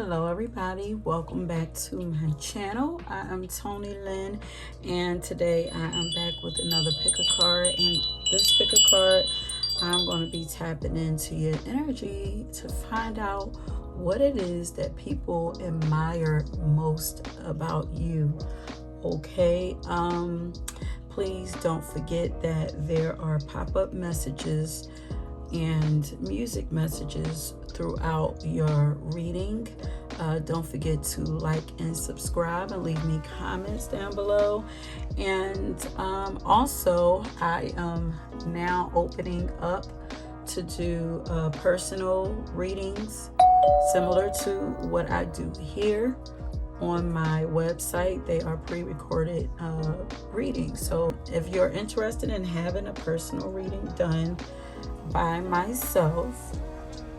Hello everybody, welcome back to my channel. I am Tony Lynn, and today I am back with another pick a card. And this pick a card, I'm going to be tapping into your energy to find out what it is that people admire most about you. Okay, please don't forget that there are pop-up messages and music messages throughout your reading. Don't forget to like and subscribe and leave me comments down below. And also I am now opening up to do personal readings similar to what I do here on my website. They are pre-recorded readings. So if you're interested in having a personal reading done by myself,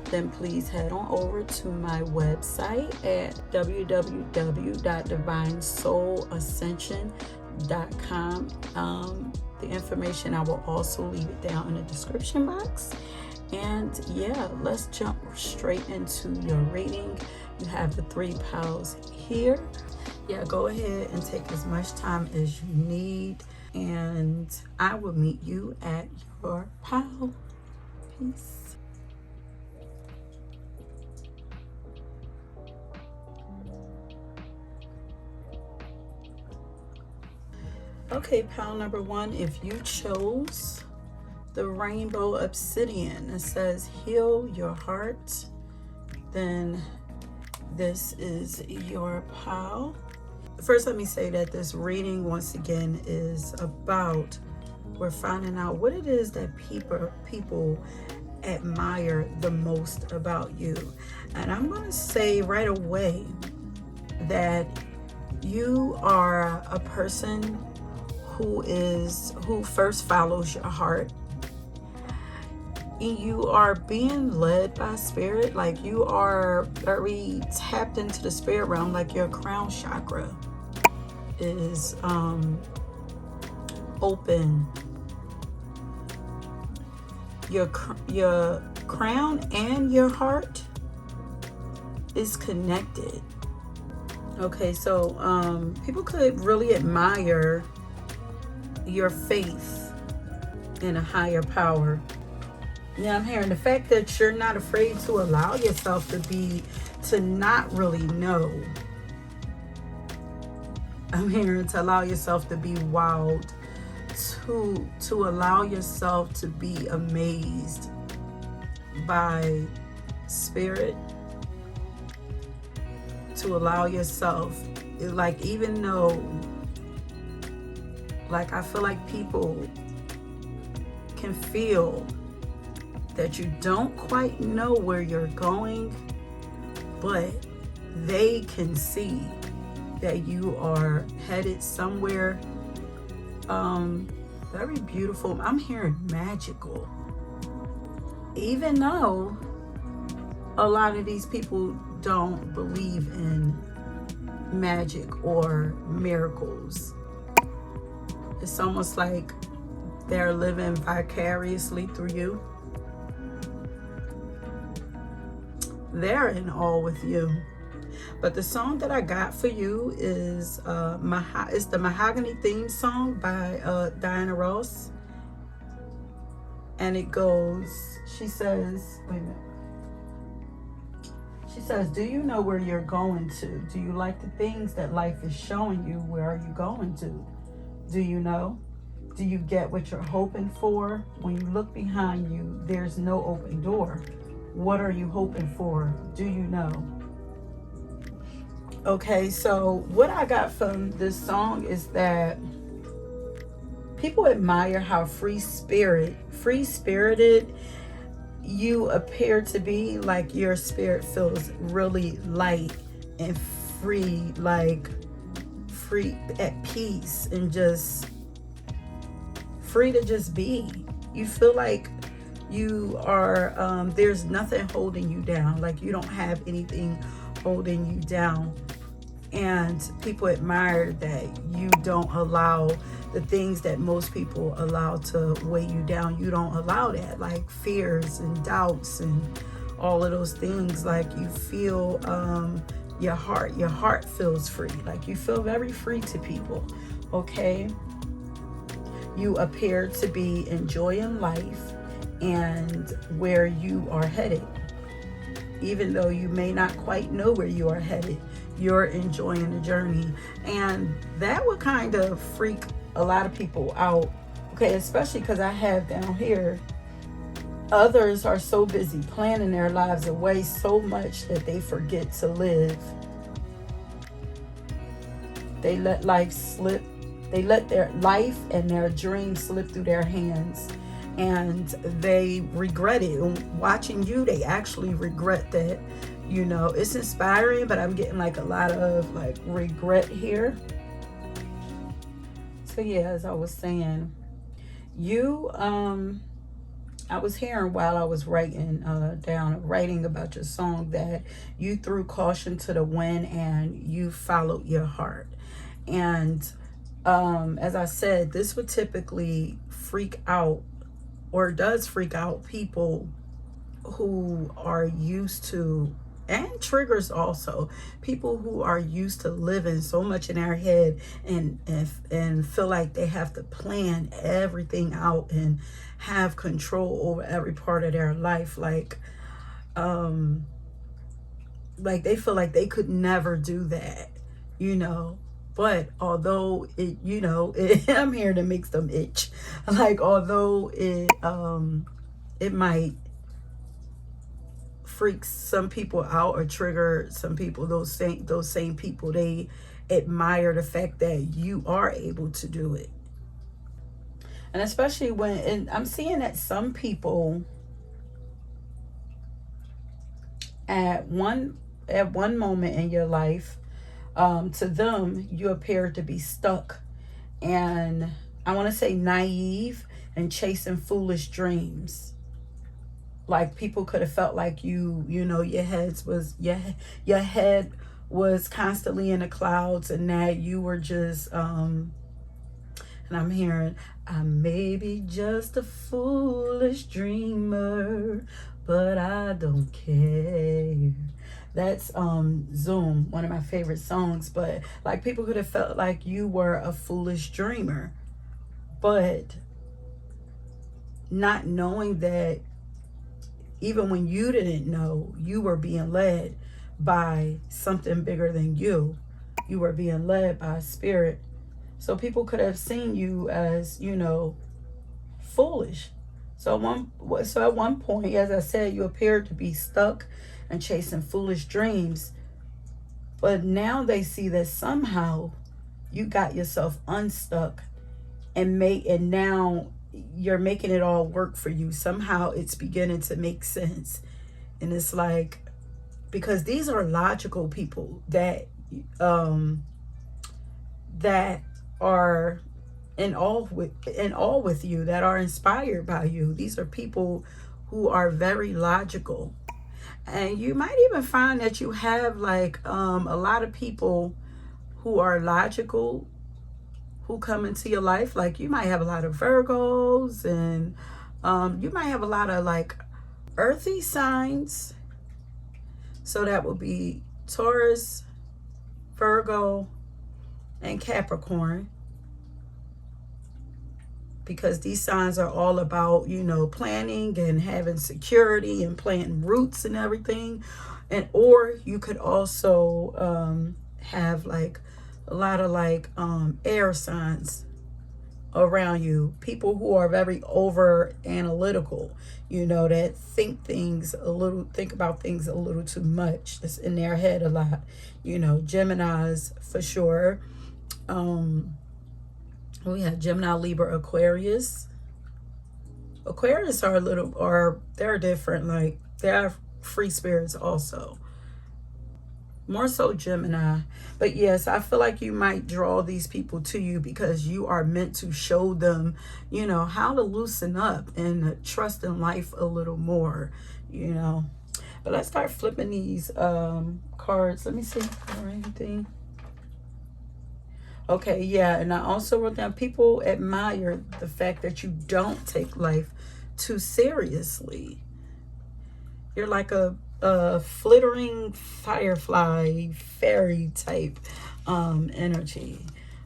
then please head on over to my website at www.divinesoulascension.com. The information, I will also leave it down in the description box. And yeah, let's jump straight into your reading. You have the 3 piles here. Yeah, go ahead and take as much time as you need, and I will meet you at your pile. Peace. Okay, pile number 1, if you chose the rainbow obsidian, it says heal your heart, then this is your pile. First, let me say that this reading once again is about, we're finding out what it is that people admire the most about you. And I'm going to say right away that you are a person who first follows your heart. You are being led by spirit, like you are very tapped into the spirit realm, like your crown chakra is open. Your crown and your heart is connected. Okay, so people could really admire your faith in a higher power. Yeah, I'm hearing the fact that you're not afraid to allow yourself to not really know. I'm hearing to allow yourself to be wild, to allow yourself to be amazed by spirit, to allow yourself, like, even though, like, I feel like people can feel that you don't quite know where you're going, but they can see that you are headed somewhere very beautiful. I'm hearing magical. Even though a lot of these people don't believe in magic or miracles, it's almost like they're living vicariously through you. They're in awe with you. But the song that I got for you is it's the Mahogany theme song by Diana Ross. And it goes, she says, wait a minute. She says, do you know where you're going to? Do you like the things that life is showing you? Where are you going to? Do you know? Do you get what you're hoping for? When you look behind you, there's no open door. What are you hoping for? Do you know? Okay, so what I got from this song is that people admire how free-spirited you appear to be. Like your spirit feels really light and free, like free, at peace, and just free to just be. You feel like you are, there's nothing holding you down. Like you don't have anything holding you down. And people admire that you don't allow the things that most people allow to weigh you down. You don't allow that, like fears and doubts and all of those things. Like you feel your heart feels free. Like you feel very free to people. Okay, you appear to be enjoying life and where you are headed. Even though you may not quite know where you are headed, you're enjoying the journey. And that would kind of freak a lot of people out. Okay, especially because I have down here, others are so busy planning their lives away so much that they forget to live. They let life slip. They let their life and their dreams slip through their hands. And they regret it. Watching you, they actually regret that. You know, it's inspiring, but I'm getting like a lot of like regret here. So yeah, as I was saying, you I was hearing while I was writing about your song that you threw caution to the wind and you followed your heart. And as I said, this would typically freak out, or does freak out, people who are used to, and triggers also, people who are used to living so much in their head and feel like they have to plan everything out and have control over every part of their life. Like they feel like they could never do that, you know. But although it, you know, I'm here to make them itch. Like, although it might freak some people out or trigger some people, those same people, they admire the fact that you are able to do it. And especially when, and I'm seeing that some people at one moment in your life, to them, you appear to be stuck and, I want to say, naive and chasing foolish dreams. Like people could have felt like you know, your head was constantly in the clouds, and that you were just and I'm hearing, I may be just a foolish dreamer, but I don't care. That's Zoom, one of my favorite songs. But like people could have felt like you were a foolish dreamer, but not knowing that even when you didn't know, you were being led by something bigger than you. You were being led by a spirit. So people could have seen you as, you know, foolish. So at one point, as I said, you appeared to be stuck and chasing foolish dreams. But now they see that somehow you got yourself unstuck and now you're making it all work for you. Somehow it's beginning to make sense. And it's like, because these are logical people that that are in awe with you, that are inspired by you. These are people who are very logical. And you might even find that you have like a lot of people who are logical who come into your life. Like you might have a lot of Virgos, and you might have a lot of like earthy signs. So that would be Taurus, Virgo, and Capricorn. Because these signs are all about, you know, planning and having security and planting roots and everything. And or you could also have like a lot of like air signs around you. People who are very over analytical, you know, that think about things a little too much. It's in their head a lot. You know, Geminis for sure. We have Gemini, Libra, Aquarius. Aquarius they're different. Like they're free spirits also. More so Gemini. But yes, I feel like you might draw these people to you because you are meant to show them, you know, how to loosen up and trust in life a little more, you know. But let's start flipping these cards. Let me see or anything. Okay, yeah, and I also wrote down, people admire the fact that you don't take life too seriously. You're like a flittering firefly, fairy type energy.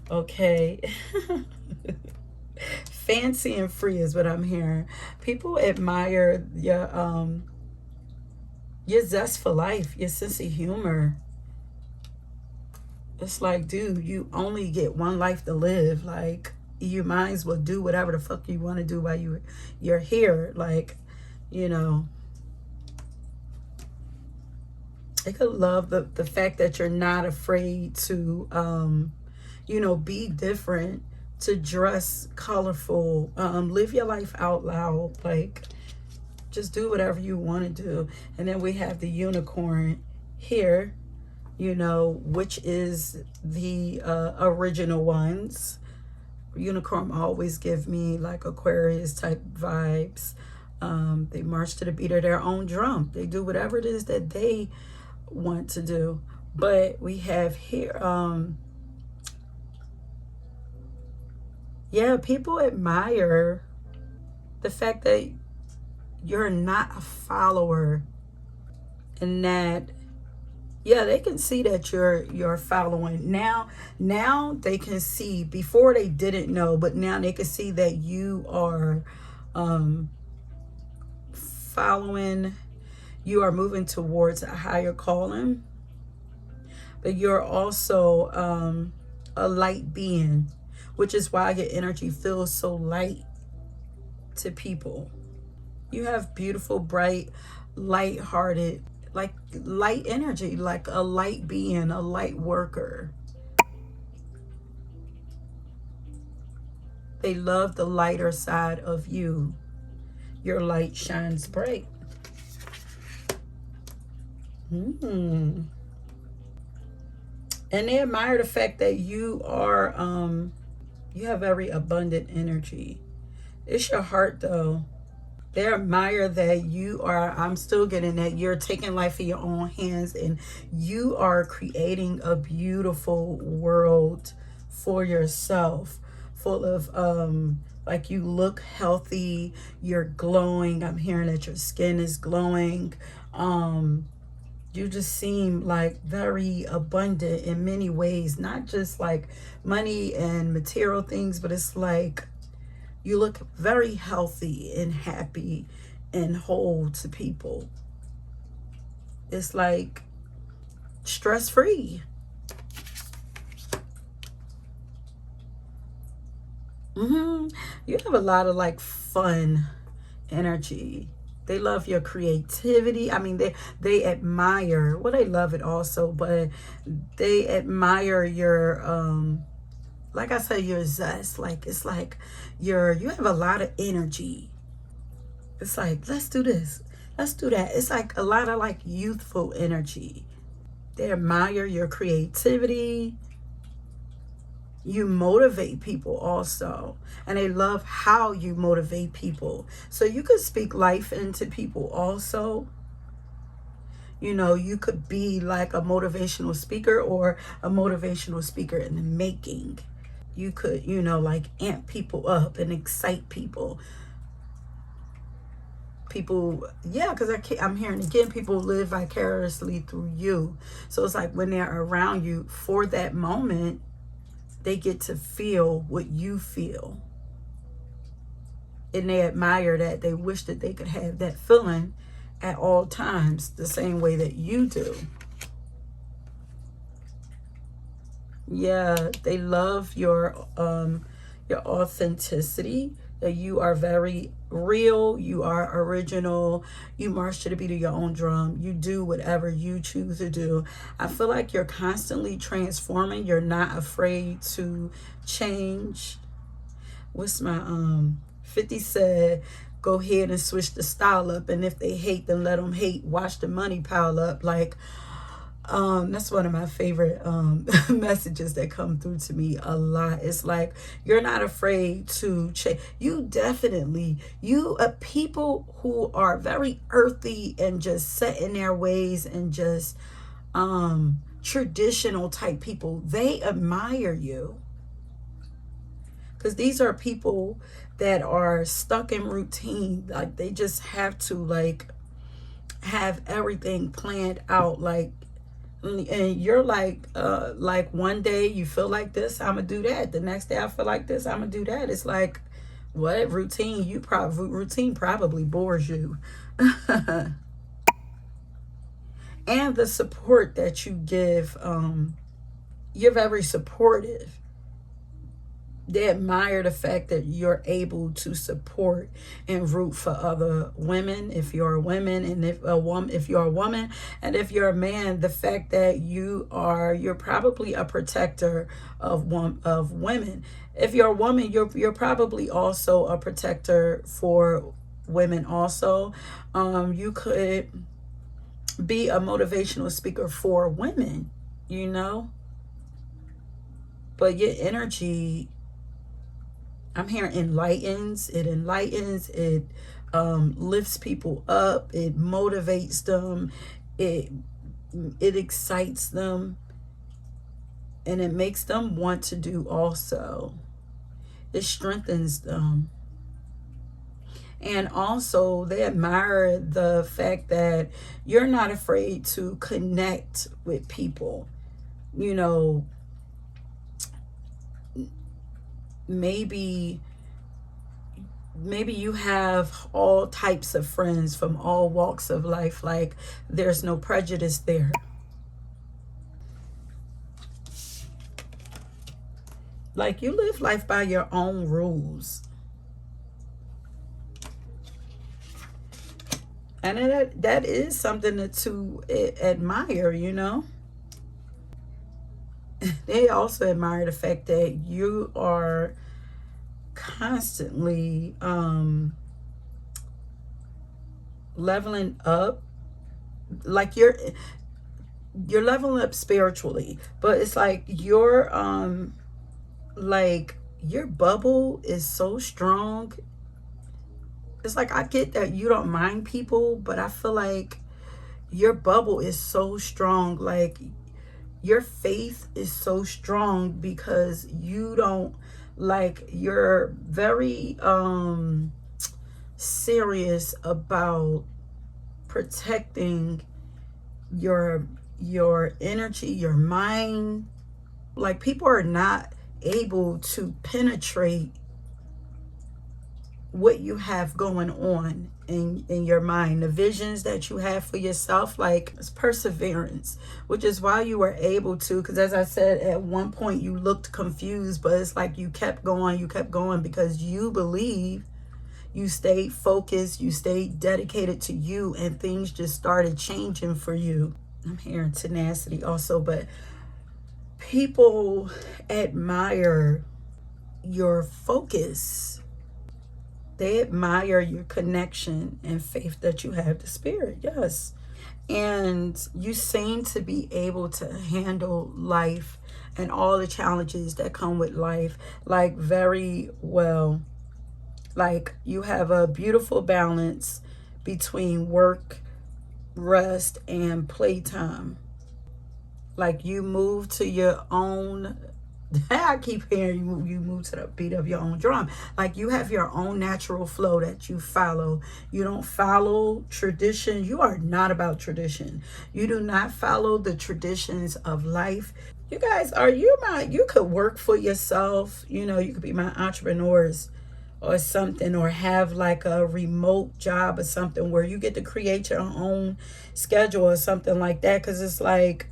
Okay. Fancy and free is what I'm hearing. People admire your zest for life, your sense of humor. It's like, dude, you only get one life to live. Like, you might as well do whatever the fuck you want to do while you're here. Like, you know, I could love the fact that you're not afraid to, you know, be different, to dress colorful, live your life out loud. Like, just do whatever you want to do. And then we have the unicorn here, you know, which is the original ones. Unicorn always give me like Aquarius type vibes. They march to the beat of their own drum. They do whatever it is that they want to do. But we have here, yeah, people admire the fact that you're not a follower, and that, yeah, they can see that you're following. Now they can see. Before they didn't know, but now they can see that you are following. You are moving towards a higher calling, but you're also a light being, which is why your energy feels so light to people. You have beautiful, bright, light-hearted, like light energy, like a light being, a light worker. They love the lighter side of you. Your light shines bright. And they admire the fact that you are, you have very abundant energy. It's your heart, though. They admire that you are, I'm still getting that you're taking life in your own hands, and you are creating a beautiful world for yourself, full of, like, you look healthy, you're glowing. I'm hearing that your skin is glowing. You just seem like very abundant in many ways, not just like money and material things, but it's like, you look very healthy and happy and whole to people. It's like stress-free. You have a lot of like fun energy. They love your creativity. I mean, they admire, well, they love it also, but they admire your like I said, your zest. Like, it's like you have a lot of energy. It's like, let's do this, let's do that. It's like a lot of like youthful energy. They admire your creativity. You motivate people also, and they love how you motivate people. So you could speak life into people also. You know, you could be like a motivational speaker, or a motivational speaker in the making. You could, you know, like amp people up and excite people. People, yeah, because I'm hearing again, people live vicariously through you. So it's like when they're around you for that moment, they get to feel what you feel. And they admire that. They wish that they could have that feeling at all times, the same way that you do. Yeah, they love your authenticity, that you are very real, you are original, you march to the beat of your own drum, you do whatever you choose to do. I feel like you're constantly transforming. You're not afraid to change. What's my 50 said, go ahead and switch the style up, and if they hate, then let them hate, watch the money pile up. Like, that's one of my favorite messages that come through to me a lot. It's like, you're not afraid to change. You definitely, people who are very earthy and just set in their ways and just traditional type people, they admire you. Because these are people that are stuck in routine. Like, they just have to like have everything planned out, like, and you're like one day you feel like this, I'm gonna do that. The next day I feel like this, I'm gonna do that. It's like, what routine? Routine probably bores you. And the support that you give, you're very supportive. They admire the fact that you're able to support and root for other women, if you're a woman, and if you're a woman, and if you're a man, the fact that you're probably a protector of women. If you're a woman, you're probably also a protector for women also. You could be a motivational speaker for women, you know, but your energy, I'm hearing enlightens. It enlightens. It lifts people up. It motivates them. It excites them, and it makes them want to do also. It strengthens them, and also they admire the fact that you're not afraid to connect with people. You know, maybe you have all types of friends from all walks of life. Like, there's no prejudice there. Like, you live life by your own rules. And that is something to admire, you know. They also admire the fact that you are constantly leveling up. Like, you're leveling up spiritually, but it's like your bubble is so strong. It's like, I get that you don't mind people, but I feel like your bubble is so strong. Like, your faith is so strong because you don't, like, you're very serious about protecting your energy, your mind. Like, people are not able to penetrate what you have going on in your mind, the visions that you have for yourself. Like, it's perseverance, which is why you were able to, because as I said, at one point you looked confused, but it's like you kept going because you believe, you stayed focused, you stayed dedicated to you, and things just started changing for you. I'm hearing tenacity also, but people admire your focus. They admire your connection and faith that you have to spirit. Yes. And you seem to be able to handle life and all the challenges that come with life, like, very well. Like, you have a beautiful balance between work, rest, and playtime. Like, you move to your own I keep hearing you move to the beat of your own drum. Like, you have your own natural flow that you follow. You don't follow tradition. You are not about tradition. You do not follow the traditions of life. You guys, you could work for yourself. You know, you could be my entrepreneurs or something, or have like a remote job or something where you get to create your own schedule or something like that. Because it's like,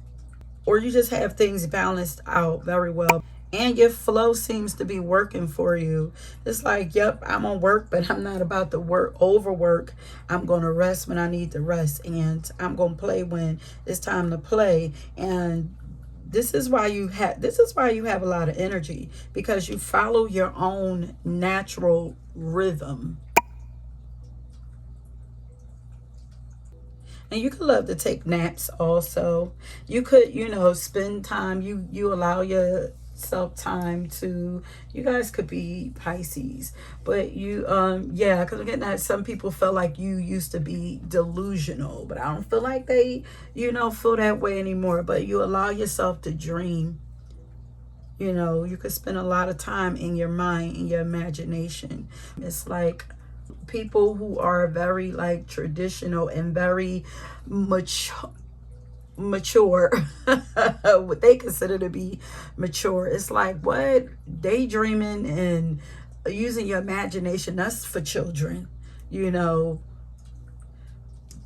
or you just have things balanced out very well, and your flow seems to be working for you. It's like, yep, I'm gonna work, but I'm not about to overwork. I'm gonna rest when I need to rest, and I'm gonna play when it's time to play. And this is why you have a lot of energy, because you follow your own natural rhythm. And you could love to take naps also. You could, spend time. You allow yourself time to, you guys could be Pisces. But yeah, because again, that some people felt like you used to be delusional. But I don't feel like they, feel that way anymore. But you allow yourself to dream. You could spend a lot of time in your mind, in your imagination. It's like People who are very like traditional and very mature what they consider to be mature. It's like, what? Daydreaming and using your imagination, that's for children, you know,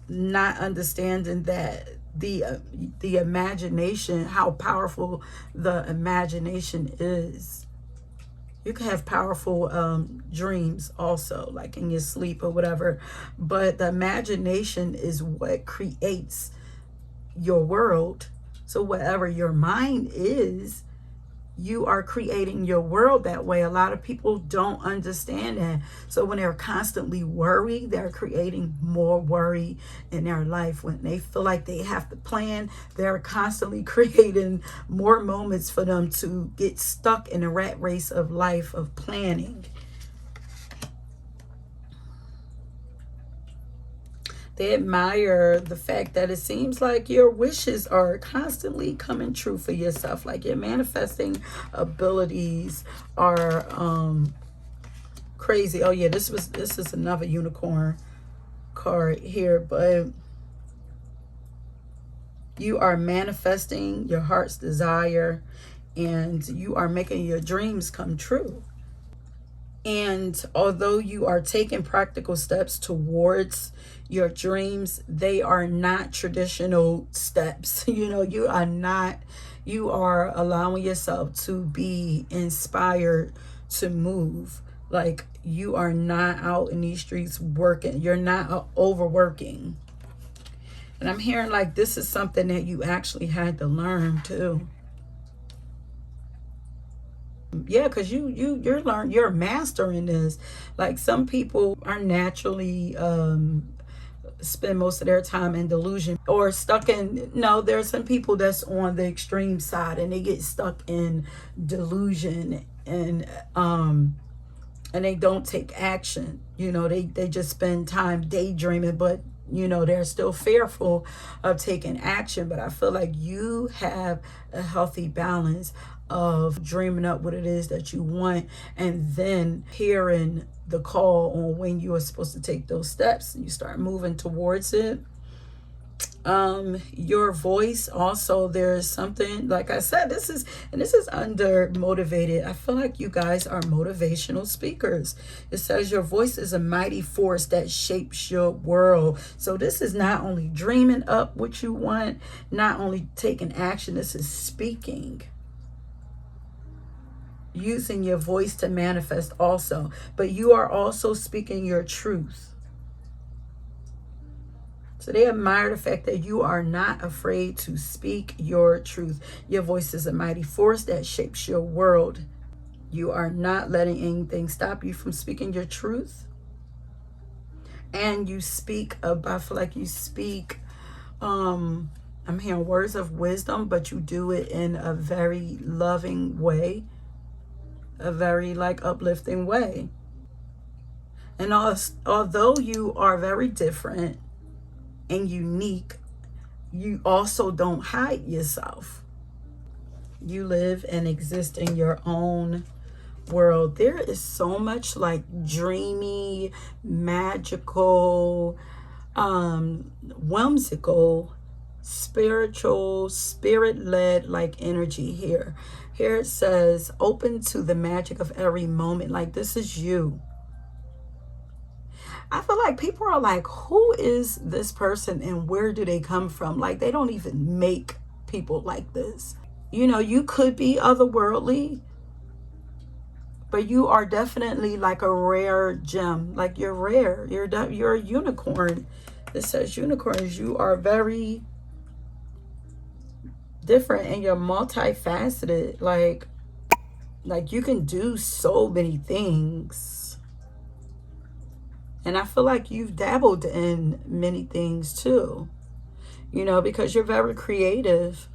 not understanding that the imagination, how powerful the imagination is. You can have powerful dreams also, like in your sleep or whatever, but the imagination is what creates your world. So whatever your mind is, you are creating your world that way. A lot of people don't understand that. So when they're constantly worried, they're creating more worry in their life. When they feel like they have to plan, they're constantly creating more moments for them to get stuck in the rat race of life of planning. They admire the fact that it seems like your wishes are constantly coming true for yourself. Like your manifesting abilities are crazy. Oh yeah, this is another unicorn card here, but you are manifesting your heart's desire and you are making your dreams come true. And although you are taking practical steps towards your dreams, they are not traditional steps. You know, you are allowing yourself to be inspired to move. Like, you are not out in these streets working. You're not overworking. And I'm hearing like this is something that you actually had to learn too. Yeah, because you're mastering this. Like, some people are naturally spend most of their time in delusion or stuck in, no, there's some people that's on the extreme side and they get stuck in delusion and they don't take action. You know, they just spend time daydreaming, but you know, they're still fearful of taking action. But I feel like you have a healthy balance of dreaming up what it is that you want and then hearing the call on when you are supposed to take those steps and you start moving towards it. Your voice also, there's something, like I said, this is under motivated. I feel like you guys are motivational speakers. It says your voice is a mighty force that shapes your world. So this is not only dreaming up what you want, not only taking action, this is speaking, using your voice to manifest also, but you are also speaking your truth. So they admire the fact that you are not afraid to speak your truth. Your voice is a mighty force that shapes your world. You are not letting anything stop you from speaking your truth. And you speak, I feel like you speak, I'm hearing words of wisdom, but you do it in a very loving way, a very like uplifting way. And although you are very different and unique, you also don't hide yourself. You live and exist in your own world. There is so much like dreamy, magical, whimsical, spiritual, spirit-led like energy here. Here it says, open to the magic of every moment. Like, this is you. I feel like people are like, who is this person and where do they come from? Like, they don't even make people like this. You know, you could be otherworldly, but you are definitely like a rare gem. Like, you're rare. You're a unicorn. It says unicorns. You are very different and you're multifaceted. Like you can do so many things. And I feel like you've dabbled in many things too, you know, because you're very creative.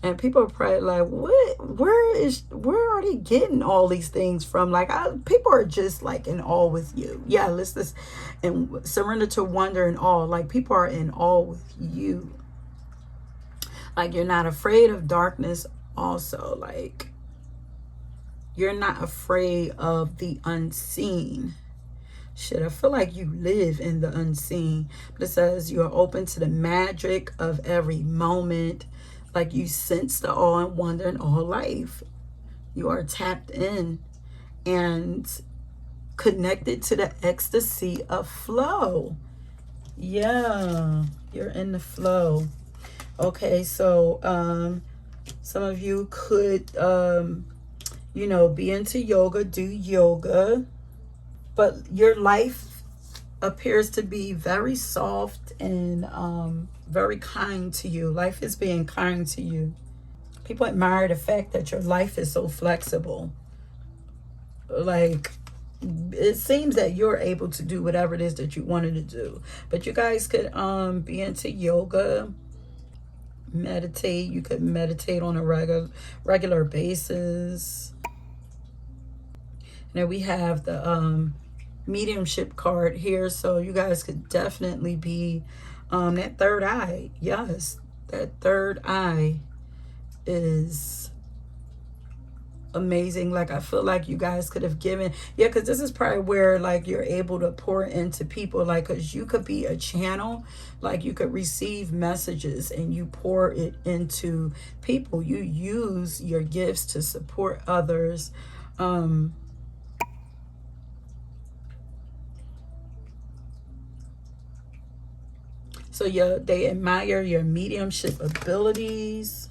And people are probably like, where are they getting all these things from? Like, people are just like in awe with you. Yeah, let's and surrender to wonder and awe. Like, people are in awe with you. Like, you're not afraid of darkness also. Like, you're not afraid of the unseen. shit, I feel like you live in the unseen. But it says you're open to the magic of every moment. Like you sense the awe and wonder in all life. You are tapped in and connected to the ecstasy of flow. Yeah, you're in the flow. Okay, so some of you could you know, be into yoga, do yoga, but your life appears to be very soft and very kind to you. Life is being kind to you. People admire the fact that your life is so flexible. Like, it seems that you're able to do whatever it is that you wanted to do. But you guys could be into yoga, meditate. You could meditate on a regular basis. Now we have the mediumship card here, so you guys could definitely be that third eye. Yes, that third eye is amazing. Like, I feel like you guys could have given, yeah, because this is probably where like you're able to pour into people, like, because you could be a channel, like you could receive messages and you pour it into people. You use your gifts to support others. So yeah, they admire your mediumship abilities.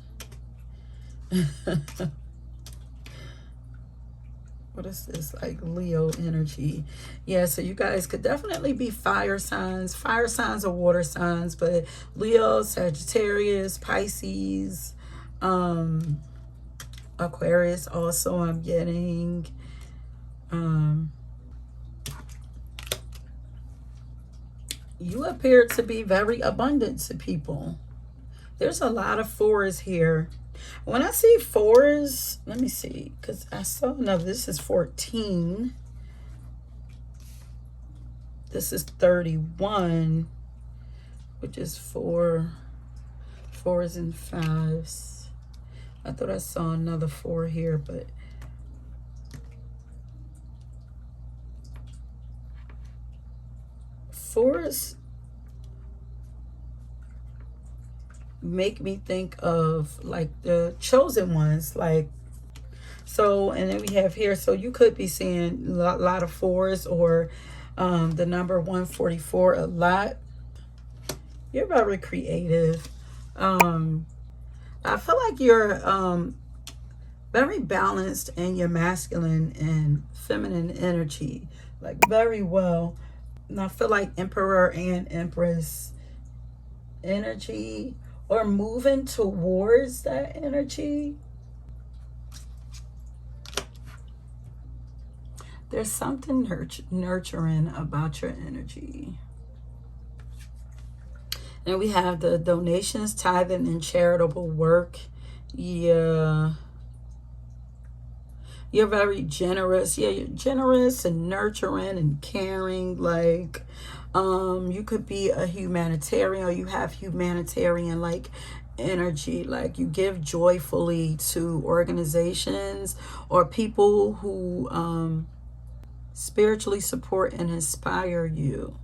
What is this? Like Leo energy. Yeah, so you guys could definitely be fire signs. Fire signs or water signs, but Leo, Sagittarius, Pisces, Aquarius also I'm getting. You appear to be very abundant to people. There's a lot of fours here. When I see fours, let me see, because I saw another. This is 14. This is 31, which is fours and fives. I thought I saw another 4 here, but fours make me think of like the chosen ones, like, so. And then we have here, so you could be seeing a lot of fours, or the number 144 a lot. You're very creative. I feel like you're very balanced in your masculine and feminine energy, like very well. And I feel like Emperor and Empress energy, or moving towards that energy. There's something nurturing about your energy. And we have the donations, tithing, and charitable work. Yeah. You're very generous. Yeah, you're generous and nurturing and caring. Like, you could be a humanitarian, or you have humanitarian like energy. Like, you give joyfully to organizations or people who spiritually support and inspire you.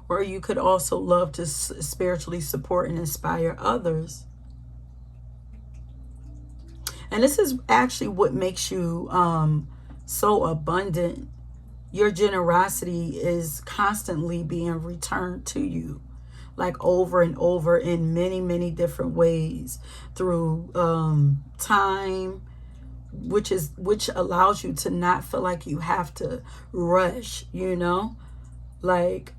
Or you could also love to spiritually support and inspire others. And this is actually what makes you so abundant. Your generosity is constantly being returned to you, like over and over in many, many different ways, through time, which allows you to not feel like you have to rush, you know, like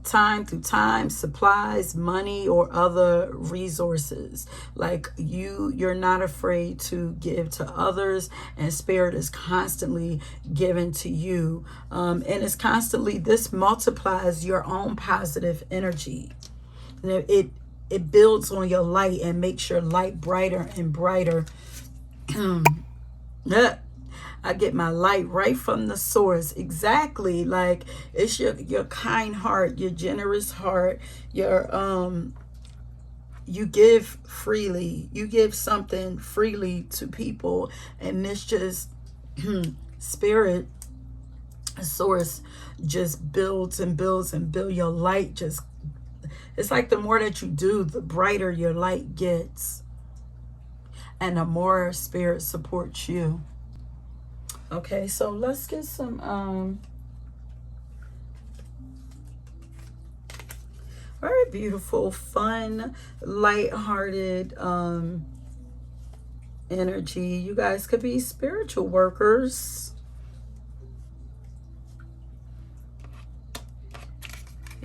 time through time, supplies, money, or other resources. Like you're not afraid to give to others, and spirit is constantly given to you, and it's constantly, this multiplies your own positive energy. It builds on your light and makes your light brighter and brighter. I get my light right from the source. Exactly. Like, it's your kind heart, your generous heart, your you give freely. You give something freely to people, and it's just spirit source just builds and builds and builds. Your light just, it's like the more that you do, the brighter your light gets, and the more spirit supports you. Okay, so let's get some very beautiful, fun, light-hearted energy. You guys could be spiritual workers.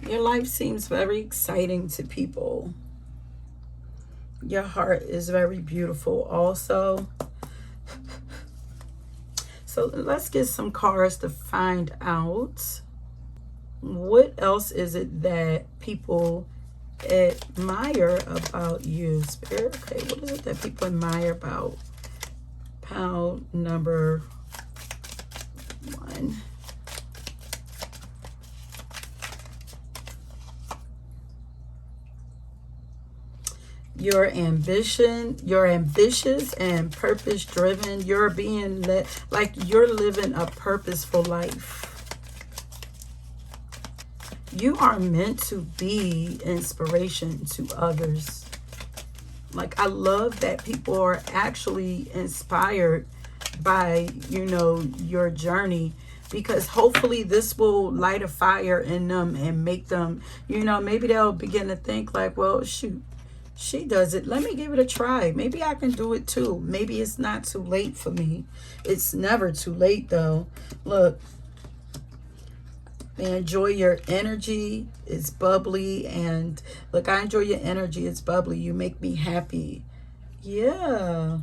Your life seems very exciting to people. Your heart is very beautiful also. So let's get some cards to find out what else is it that people admire about you, Spirit. Okay, what is it that people admire about pile number 1? Your ambition, you're ambitious and purpose driven. You're being led, like you're living a purposeful life. You are meant to be inspiration to others. Like, I love that people are actually inspired by, you know, your journey, because hopefully this will light a fire in them and make them, you know, maybe they'll begin to think like, well, shoot, she does it. Let me give it a try. Maybe I can do it too. Maybe it's not too late for me. It's never too late though. Look, enjoy your energy. It's bubbly. And look, I enjoy your energy. It's bubbly. You make me happy. Yeah.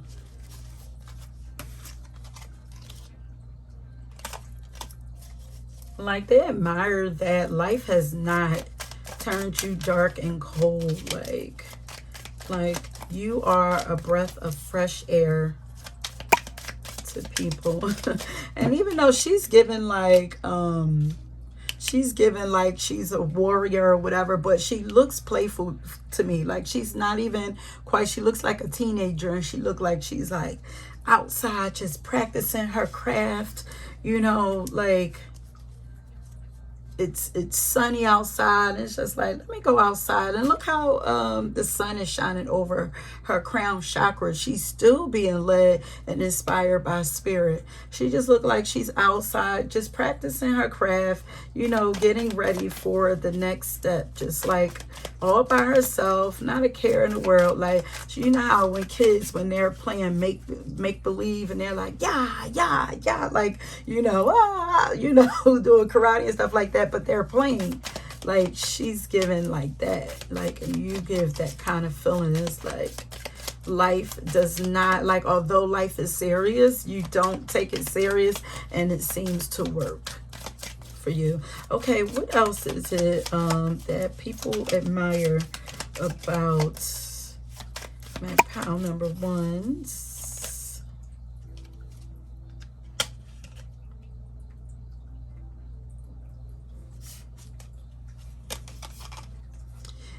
Like, they admire that life has not turned you dark and cold. Like you are a breath of fresh air to people. And even though she's given like she's a warrior or whatever, but she looks playful to me. Like, she's not even quite, she looks like a teenager, and she look like she's like outside just practicing her craft, you know, like it's sunny outside, and it's just like, let me go outside. And look how the sun is shining over her crown chakra. She's still being led and inspired by spirit. She just looked like she's outside just practicing her craft, you know, getting ready for the next step, just like all by herself, not a care in the world. Like, you know how when kids, when they're playing make believe, and they're like, yeah, like, you know, doing karate and stuff like that, but they're playing. Like, she's giving like that, like, and you give that kind of feeling. It's like life does not, like, although life is serious, you don't take it serious, and it seems to work for you. Okay, what else is it that people admire about my pile number 1s?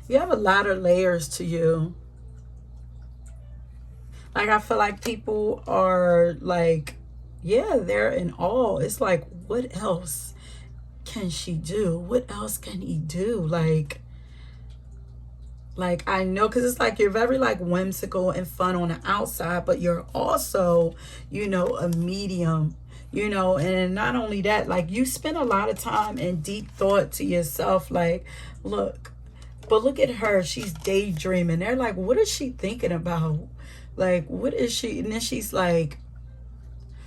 You have a lot of layers to you. Like, I feel like people are like, yeah, they're in awe. It's like, what else can she do? What else can he do? Like I know, because it's like you're very like whimsical and fun on the outside, but you're also, you know, a medium, you know. And not only that, like, you spend a lot of time in deep thought to yourself. Like, look, but look at her, she's daydreaming. They're like, what is she thinking about? Like, what is she? And then she's like,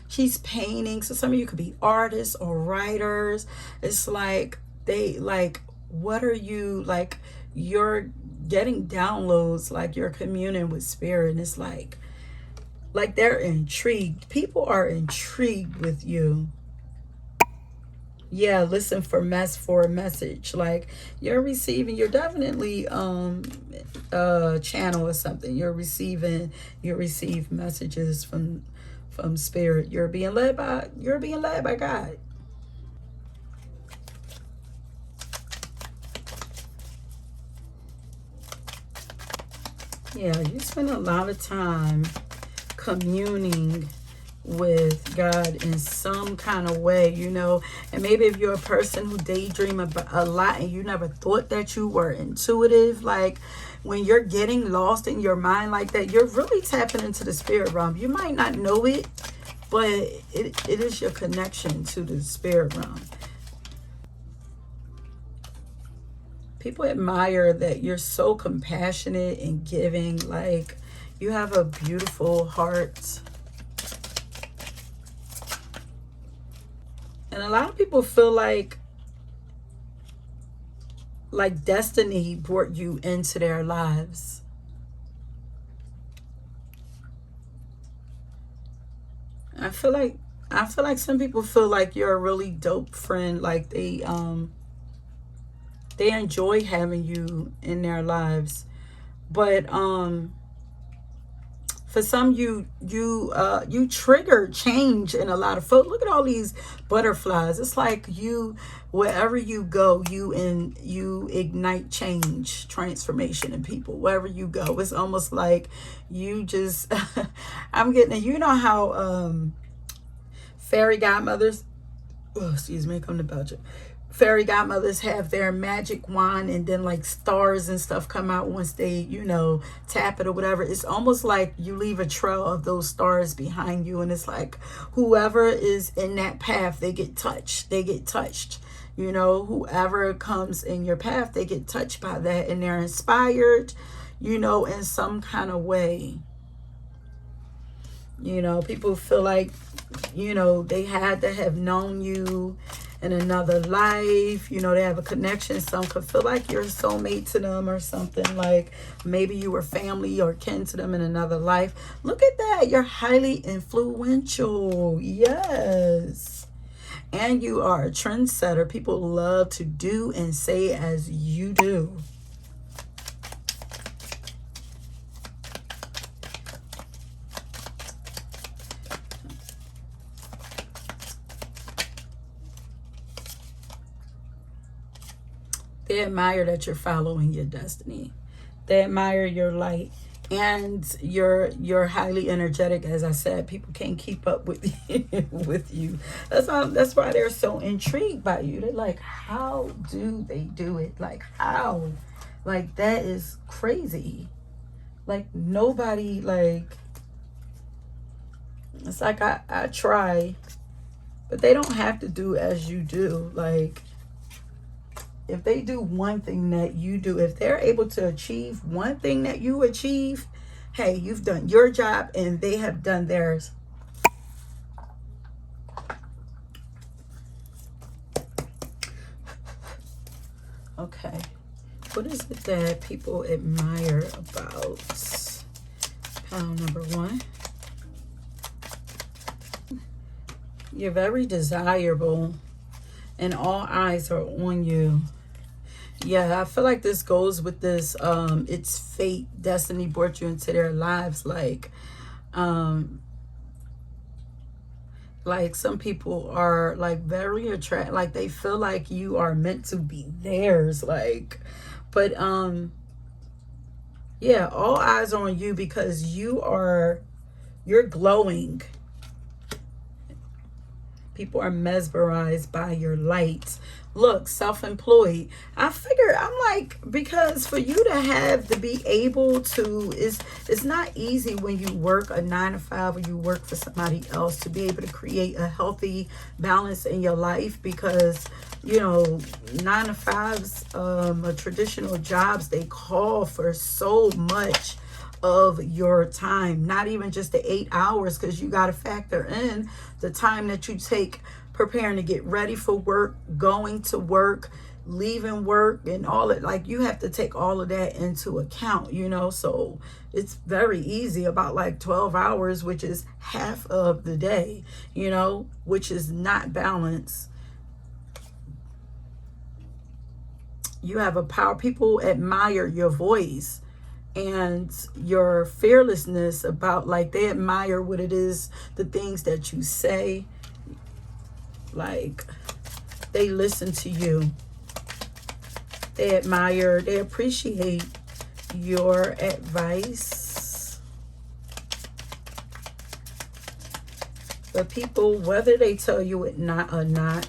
she's painting. So some of you could be artists or writers. It's like, they like, what are you, like, you're getting downloads, like you're communing with spirit. And it's like they're intrigued. People are intrigued with you. Yeah, listen for a message. Like, you're definitely channel or something. You receive messages from spirit. You're being led by God. Yeah, you spend a lot of time communing with God in some kind of way, you know. And maybe if you're a person who daydream about a lot and you never thought that you were intuitive, like when you're getting lost in your mind like that, you're really tapping into the spirit realm. You might not know it, but it is your connection to the spirit realm. People admire that you're so compassionate and giving. Like, you have a beautiful heart. And a lot of people feel like destiny brought you into their lives. I feel like some people feel like you're a really dope friend. Like they enjoy having you in their lives. But for some, you trigger change in a lot of folks. Look at all these butterflies. It's like you, wherever you go, you ignite change, transformation in people. Wherever you go, it's almost like you just. I'm getting. You know how fairy godmothers. Oh, excuse me, come to Belgium. Fairy godmothers have their magic wand, and then like stars and stuff come out once they, you know, tap it or whatever. It's almost like you leave a trail of those stars behind you, and it's like whoever is in that path, they get touched. You know, whoever comes in your path, they get touched by that, and they're inspired, you know, in some kind of way. You know, people feel like, you know, they had to have known you in another life. You know, they have a connection. Some could feel like you're a soulmate to them or something. Like maybe you were family or kin to them in another life. Look at that. You're highly influential. Yes. And you are a trendsetter. People love to do and say as you do. They admire that you're following your destiny. They admire your light, and you're highly energetic. As I said, people can't keep up with you. That's why they're so intrigued by you. They're like, how do they do it? Like, how? Like, that is crazy. Like, nobody, like, it's like I try, but they don't have to do as you do. Like, if they do one thing that you do, if they're able to achieve one thing that you achieve, hey, you've done your job and they have done theirs. Okay. What is it that people admire about pile number 1? You're very desirable and all eyes are on you. Yeah, I feel like this goes with this, it's fate, destiny brought you into their lives. Like some people are like very attracted, like they feel like you are meant to be theirs. Like, but yeah, all eyes on you because you're glowing. People are mesmerized by your light. Look, self-employed. I figure, I'm like, because for you to be able to, it's not easy when you work a 9-to-5 or you work for somebody else to be able to create a healthy balance in your life, because, you know, 9-to-5s, traditional jobs, they call for so much of your time, not even just the 8 hours, because you got to factor in the time that you take preparing to get ready for work, going to work, leaving work, and all it. Like, you have to take all of that into account, you know. So it's very easy, about like 12 hours, which is half of the day, you know, which is not balanced. You have a power. People admire your voice and your fearlessness about, like, they admire what it is, the things that you say. Like, they listen to you. They admire, they appreciate your advice. But people, whether they tell you it not or not,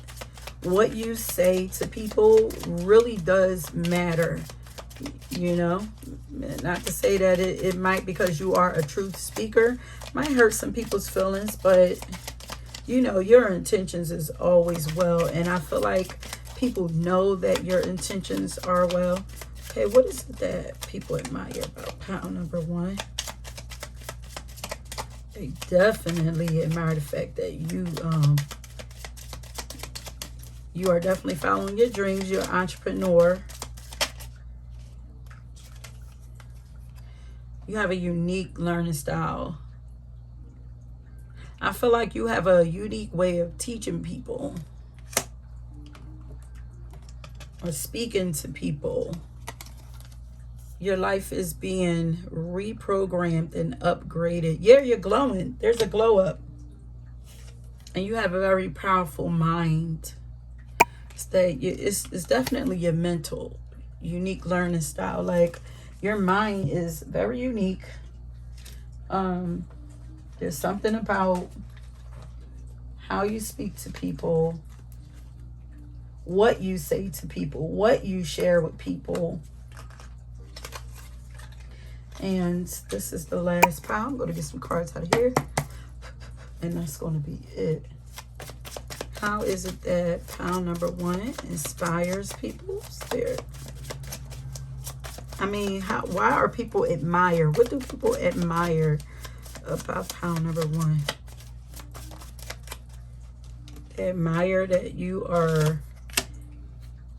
what you say to people really does matter. You know, not to say that it might, because you are a truth speaker, might hurt some people's feelings, but you know, your intentions is always well. And I feel like people know that your intentions are well. Okay, what is it that people admire about pile number 1? They definitely admire the fact that you are definitely following your dreams. You're an entrepreneur. You have a unique learning style. I feel like you have a unique way of teaching people or speaking to people. Your life is being reprogrammed and upgraded. Yeah, you're glowing. There's a glow up. And you have a very powerful mind. It's definitely your mental, unique learning style. Like, your mind is very unique. There's something about how you speak to people, what you say to people, what you share with people. And this is the last pile. I'm going to get some cards out of here. And that's going to be it. How is it that pile number 1 inspires people? Spirit. I mean, why are people admire? What do people admire about pile number 1? They admire that you are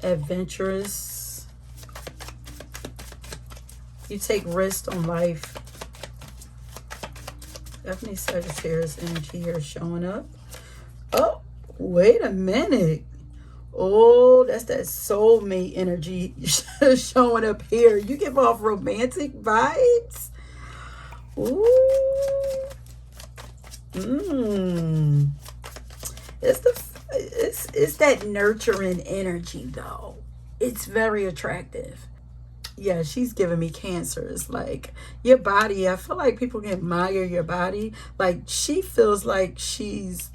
adventurous. You take risks on life. Definitely Sagittarius energy here showing up. Oh, wait a minute. Oh, that's that soulmate energy showing up here. You give off romantic vibes. Ooh. It's that nurturing energy though. It's very attractive. Yeah, she's giving me Cancer. It's like your body. I feel like people can admire your body. Like, she feels like she's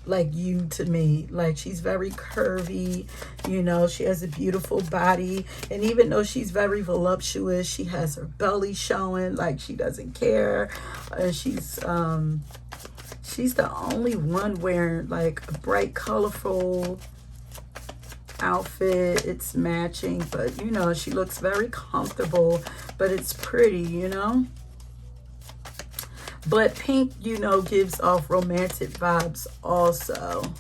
like you to me. Like, she's very curvy, you know, she has a beautiful body. And even though she's very voluptuous, she has her belly showing, like she doesn't care. And she's the only one wearing like a bright, colorful outfit. It's matching, but you know, she looks very comfortable, but it's pretty, you know. But pink, you know, gives off romantic vibes also.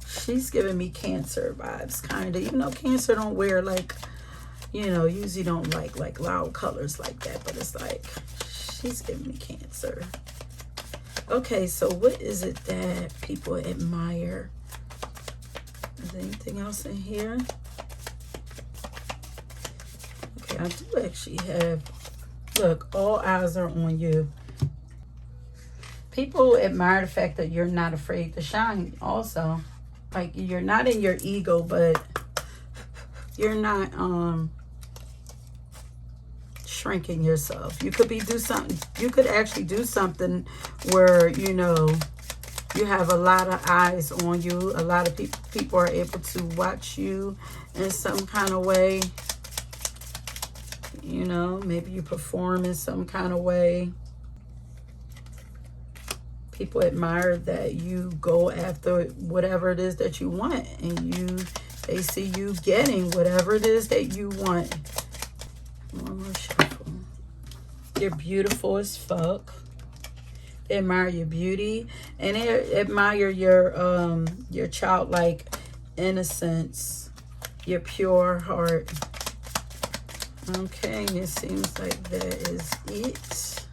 She's giving me Cancer vibes, kind of. Even though Cancer don't wear, like, you know, usually don't like loud colors like that. But it's like, she's giving me Cancer. Okay, so what is it that people admire? Is there anything else in here? Okay, I do actually have... Look, all eyes are on you. People admire the fact that you're not afraid to shine also. Like, you're not in your ego, but you're not shrinking yourself. You could do something. You could actually do something where, you know, you have a lot of eyes on you. A lot of people are able to watch you in some kind of way. You know, maybe you perform in some kind of way. People admire that you go after whatever it is that you want, and they see you getting whatever it is that you want. One more shuffle. You're beautiful as fuck. They admire your beauty, and they admire your childlike innocence, your pure heart. Okay, it seems like that is it.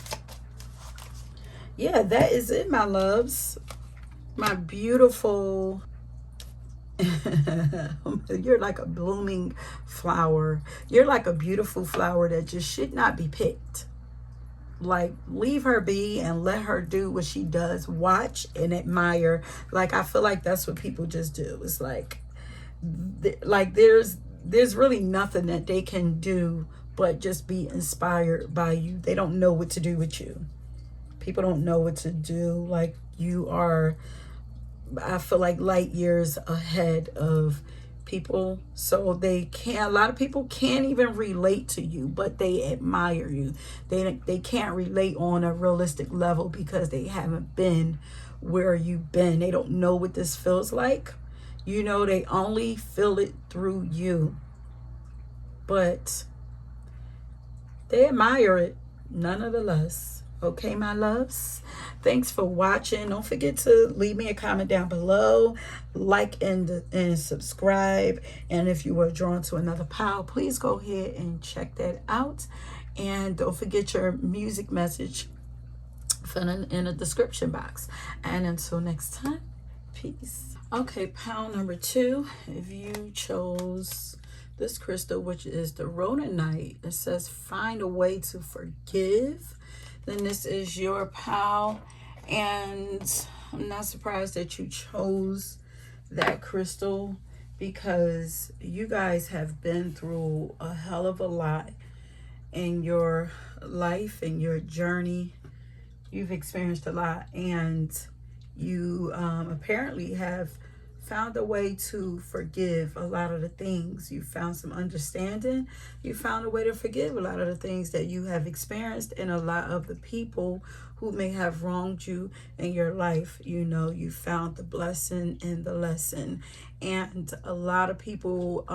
Yeah, that is it, my loves. My beautiful... You're like a blooming flower. You're like a beautiful flower that just should not be picked. Like, leave her be and let her do what she does. Watch and admire. Like, I feel like that's what people just do. It's like there's really nothing that they can do but just be inspired by you. They don't know what to do with you. People don't know what to do. Like, you are, I feel like, light years ahead of people. So they can't, a lot of people can't even relate to you, but they admire you. They can't relate on a realistic level because they haven't been where you've been. They don't know what this feels like. You know, they only feel it through you. But they admire it nonetheless. Okay, my loves. Thanks for watching. Don't forget to leave me a comment down below. Like and subscribe. And if you were drawn to another pile, please go ahead and check that out. And don't forget your music message in the description box. And until next time, peace. Okay, pile number 2. If you chose this crystal, which is the rhodonite, it says find a way to forgive, then this is your pile. And I'm not surprised that you chose that crystal, because you guys have been through a hell of a lot in your life and your journey. You've experienced a lot, and you apparently have found a way to forgive a lot of the things. You found some understanding. You found a way to forgive a lot of the things that you have experienced, and a lot of the people who may have wronged you in your life. You know, you found the blessing and the lesson, and a lot of people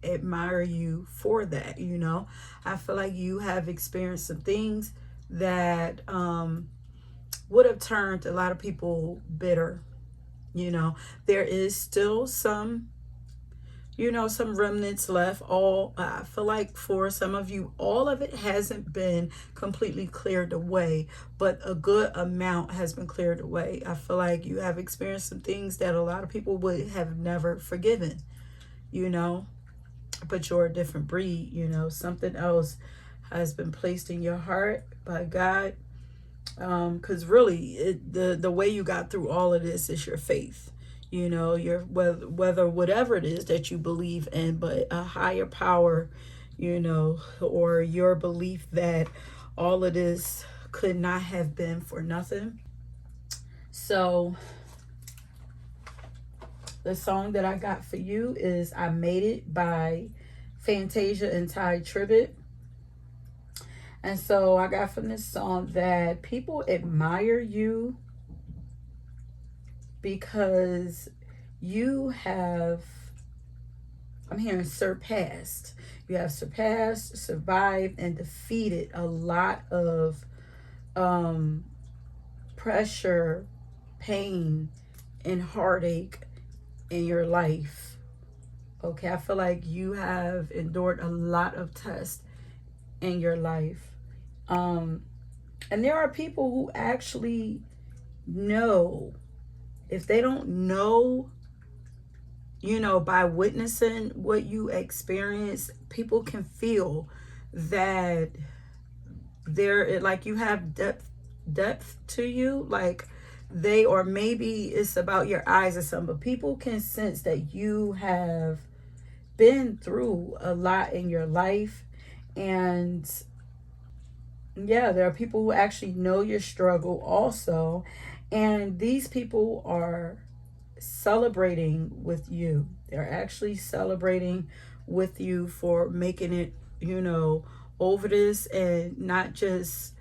admire you for that. You know, I feel like you have experienced some things that would have turned a lot of people bitter. You know, there is still some, you know, some remnants left. I feel like for some of you, all of it hasn't been completely cleared away, but a good amount has been cleared away. I feel like you have experienced some things that a lot of people would have never forgiven, you know, but you're a different breed. You know, something else has been placed in your heart by God. Because really, the way you got through all of this is your faith. You know, your whether whatever it is that you believe in, but a higher power, you know, or your belief that all of this could not have been for nothing. So the song that I got for you is I Made It by Fantasia and Ty Tribbett. And so I got from this song that people admire you because you have, I'm hearing surpassed. You have surpassed, survived, and defeated a lot of pressure, pain, and heartache in your life. Okay, I feel like you have endured a lot of tests in your life. And there are people who actually know. If they don't know, you know, by witnessing what you experience, people can feel that there, like, you have depth to you, like they, or maybe it's about your eyes or something, but people can sense that you have been through a lot in your life. And yeah, there are people who actually know your struggle also. And these people are celebrating with you. They're actually celebrating with you for making it, you know, over this, and not just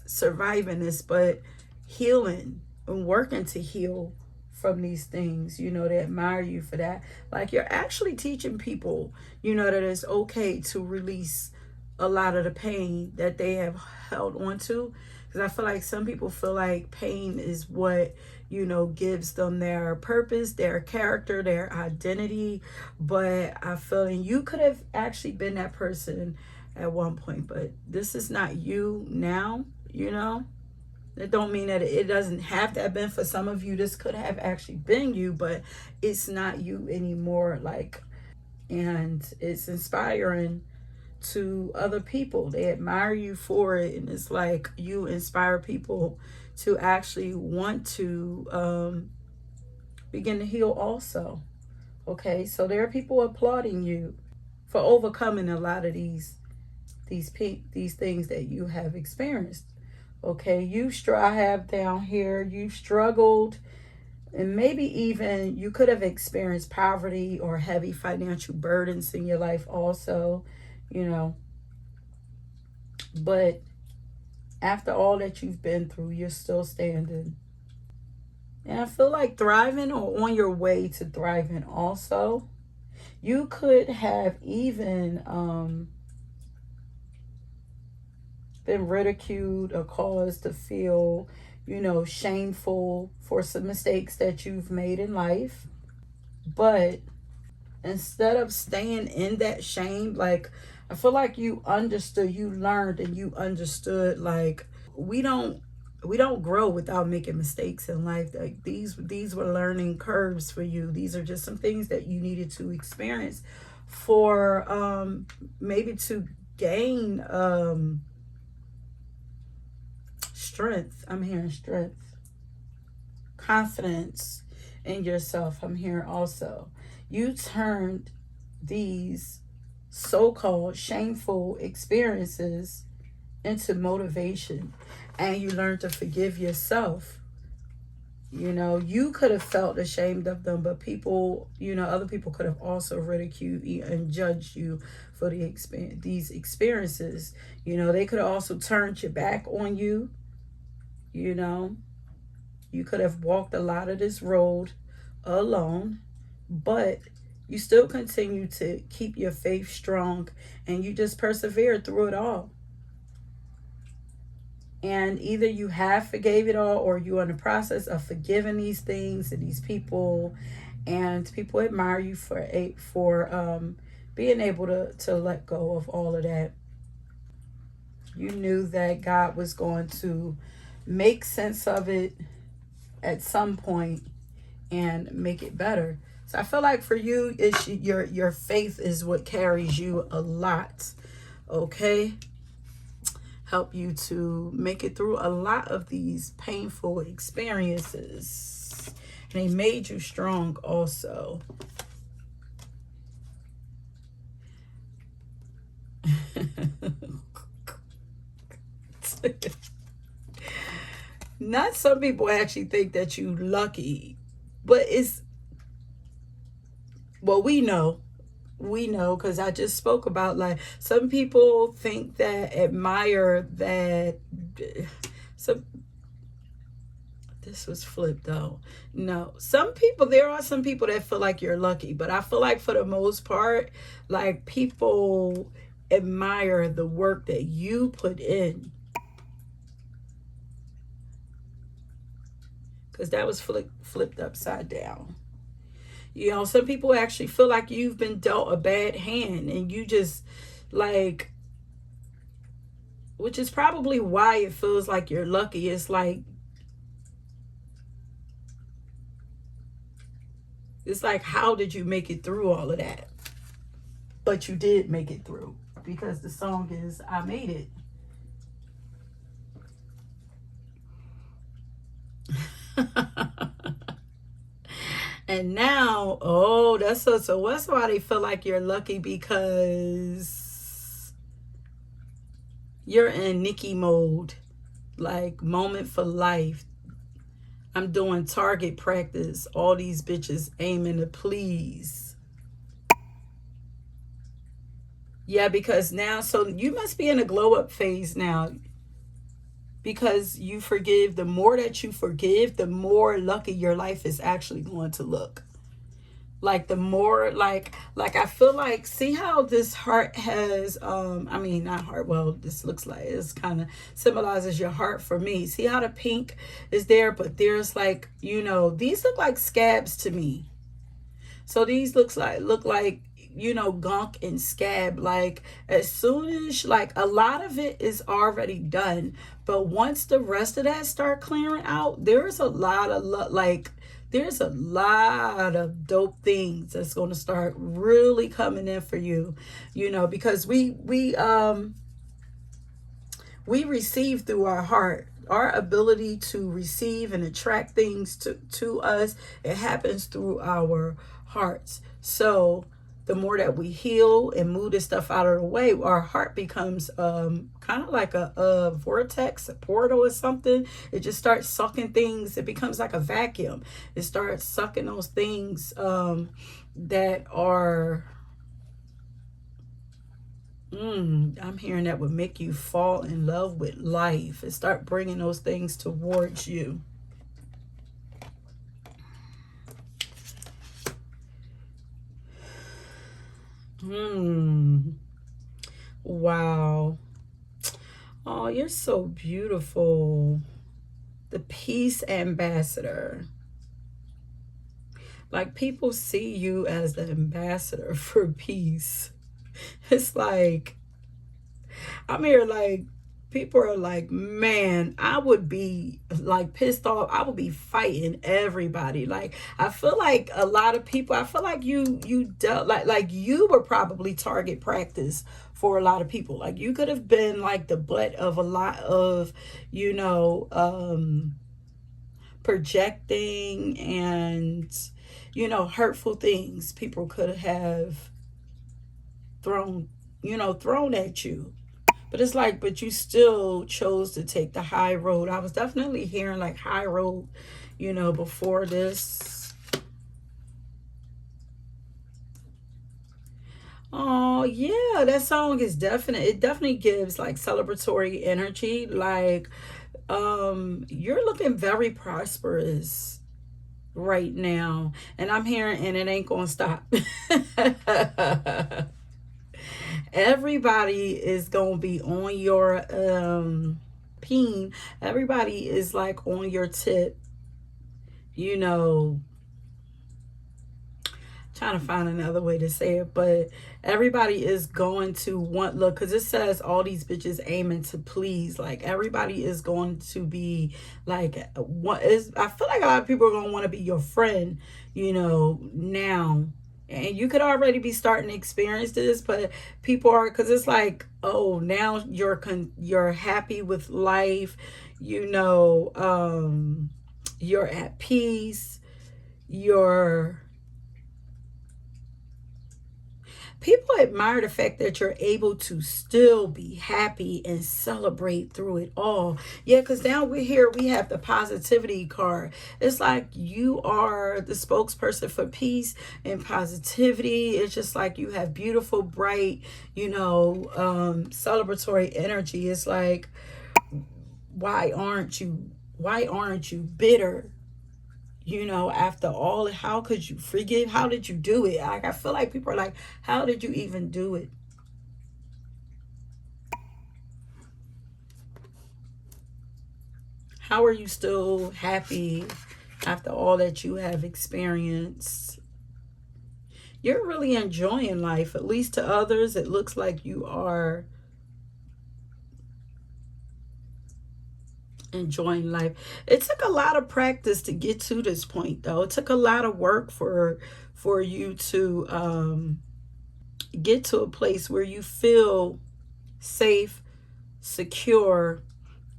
surviving this, but healing and working to heal from these things. You know, they admire you for that. Like, you're actually teaching people, you know, that it's okay to release a lot of the pain that they have held on to. Because I feel like some people feel like pain is what, you know, gives them their purpose, their character, their identity. But I feel, and you could have actually been that person at one point, but this is not you now, you know. That don't mean that it doesn't have to have been for some of you. This could have actually been you, but it's not you anymore. Like, and it's inspiring to other people. They admire you for it, and it's like you inspire people to actually want to begin to heal also. Okay, so there are people applauding you for overcoming a lot of these these things that you have experienced. Okay, I have down here, you struggled, and maybe even you could have experienced poverty or heavy financial burdens in your life also, you know. But after all that you've been through, you're still standing. And I feel like thriving or on your way to thriving also. You could have even been ridiculed or caused to feel, shameful for some mistakes that you've made in life. But instead of staying in that shame, like, I feel like you learned and you understood, like, we don't grow without making mistakes in life. Like, these were learning curves for you. These are just some things that you needed to experience for maybe to gain strength. I'm hearing strength, confidence in yourself. I'm hearing also you turned these so-called shameful experiences into motivation, and you learned to forgive yourself. You could have felt ashamed of them, but people, other people could have also ridiculed you and judged you for these experiences. They could have also turned your back on you. You could have walked a lot of this road alone, but you still continue to keep your faith strong, and you just persevered through it all. And either you have forgave it all, or you're in the process of forgiving these things and these people, and people admire you for being able to let go of all of that. You knew that God was going to make sense of it at some point and make it better. So I feel like for you, it's your faith is what carries you a lot. Okay, help you to make it through a lot of these painful experiences, and they made you strong also. Not some people actually think that you lucky, but we know because I just spoke about, like, some people think that admire that this was flipped though. No, there are some people that feel like you're lucky, but I feel like for the most part, like, people admire the work that you put in. Because that was flipped upside down. Some people actually feel like you've been dealt a bad hand, and you just, like, which is probably why it feels like you're lucky. It's like how did you make it through all of that? But you did make it through, because the song is I Made It. And now, that's why they feel like you're lucky, because you're in Nikki mode, like moment for life. I'm doing target practice. All these bitches aiming to please. Yeah, because now, so you must be in a glow up phase now, because you forgive. The more that you forgive, the more lucky your life is actually going to look. Like, the more, like I feel like, see how this heart has, not heart, well, this looks like, it's kind of symbolizes your heart for me. See how the pink is there, but there's, like, these look like scabs to me. So these look like gunk and scab. Like, as soon as, like, a lot of it is already done, but once the rest of that start clearing out, there's a lot of dope things that's going to start really coming in for you, because we receive through our heart. Our ability to receive and attract things to us, it happens through our hearts. So the more that we heal and move this stuff out of the way, our heart becomes kind of like a vortex, a portal or something. It just starts sucking things. It becomes like a vacuum. It starts sucking those things that are, I'm hearing that would make you fall in love with life and start bringing those things towards you. Wow. Oh, you're so beautiful. The peace ambassador. Like, people see you as the ambassador for peace. It's like, I'm here like, people are like, man, I would be like pissed off. I would be fighting everybody. Like, I feel like a lot of people, I feel like you dealt like you were probably target practice for a lot of people. Like, you could have been like the butt of a lot of, you know, projecting and, you know, hurtful things people could have thrown, you know, thrown at you. But it's like, but you still chose to take the high road. I was definitely hearing like high road, you know, before this. Oh, yeah, that song is definite. It definitely gives like celebratory energy. Like, you're looking very prosperous right now. And I'm hearing, and it ain't gonna stop. Everybody is gonna be on your peen. Everybody is like on your tip, you know. Trying to find another way to say it, but everybody is going to want, look, because it says all these bitches aiming to please. Like, everybody is going to be like, what is, I feel like a lot of people are going to want to be your friend, you know, now. And you could already be starting to experience this, but people are, because it's like, oh, now you're happy with life, you know, you're at peace, you're, people admire the fact that you're able to still be happy and celebrate through it all. Yeah, because now we're here, we have the positivity card. It's like you are the spokesperson for peace and positivity. It's just like you have beautiful, bright, you know, celebratory energy. It's like, why aren't you bitter? You know, after all, how could you forgive? How did you do it? Like, I feel like people are like, how did you even do it? How are you still happy after all that you have experienced? You're really enjoying life. At least to others, it looks like you are enjoying life. It took a lot of practice to get to this point, though. It took a lot of work for you to get to a place where you feel safe, secure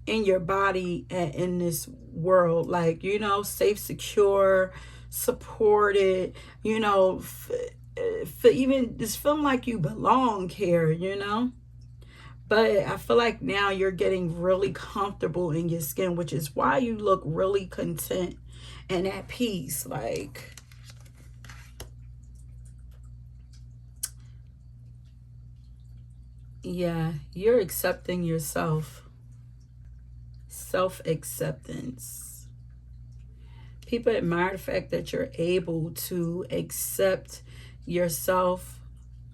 in your body and in this world. Like, you know, safe, secure, supported, you know, for even just feeling like you belong here, you know. But I feel like now you're getting really comfortable in your skin, which is why you look really content and at peace. Like, yeah, you're accepting yourself. Self-acceptance. People admire the fact that you're able to accept yourself.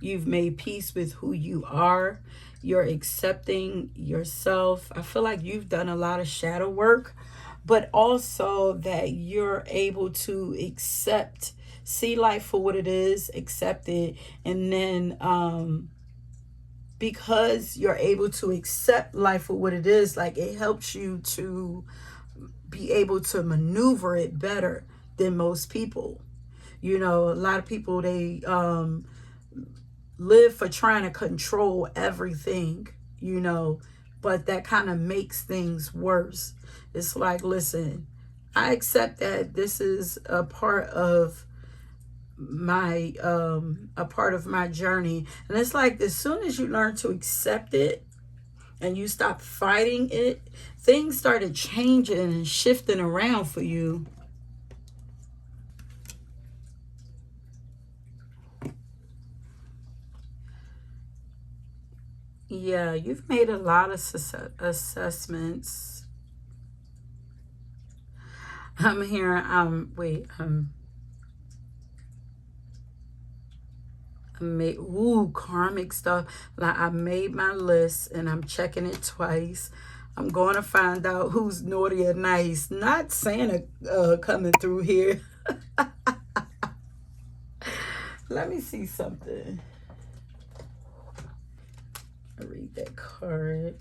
You've made peace with who you are. You're accepting yourself. I feel like you've done a lot of shadow work, but also that you're able to accept, see life for what it is, accept it, and then because you're able to accept life for what it is, like, it helps you to be able to maneuver it better than most people. You know, a lot of people, they live for trying to control everything, you know, but that kind of makes things worse. It's like, listen, I accept that this is a part of my a part of my journey. And it's like as soon as you learn to accept it and you stop fighting it, things started changing and shifting around for you. Yeah, you've made a lot of assessments. I'm here. Wait. I made karmic stuff. Like I made my list and I'm checking it twice. I'm going to find out who's naughty or nice. Not Santa coming through here. Let me see something. I read that card.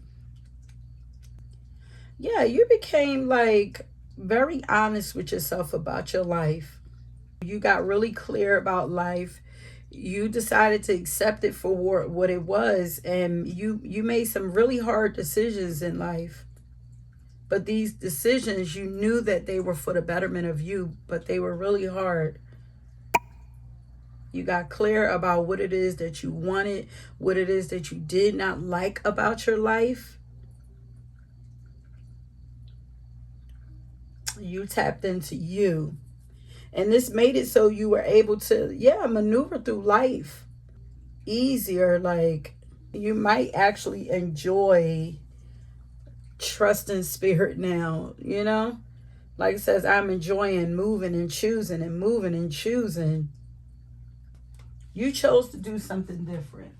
Yeah, you became like very honest with yourself about your life. You got really clear about life. You decided to accept it for what it was, and you made some really hard decisions in life. But these decisions, you knew that they were for the betterment of you, but they were really hard. You got clear about what it is that you wanted, what it is that you did not like about your life. You tapped into you. And this made it so you were able to, yeah, maneuver through life easier. Like you might actually enjoy trusting spirit now, you know? Like it says, I'm enjoying moving and choosing and moving and choosing. You chose to do something different.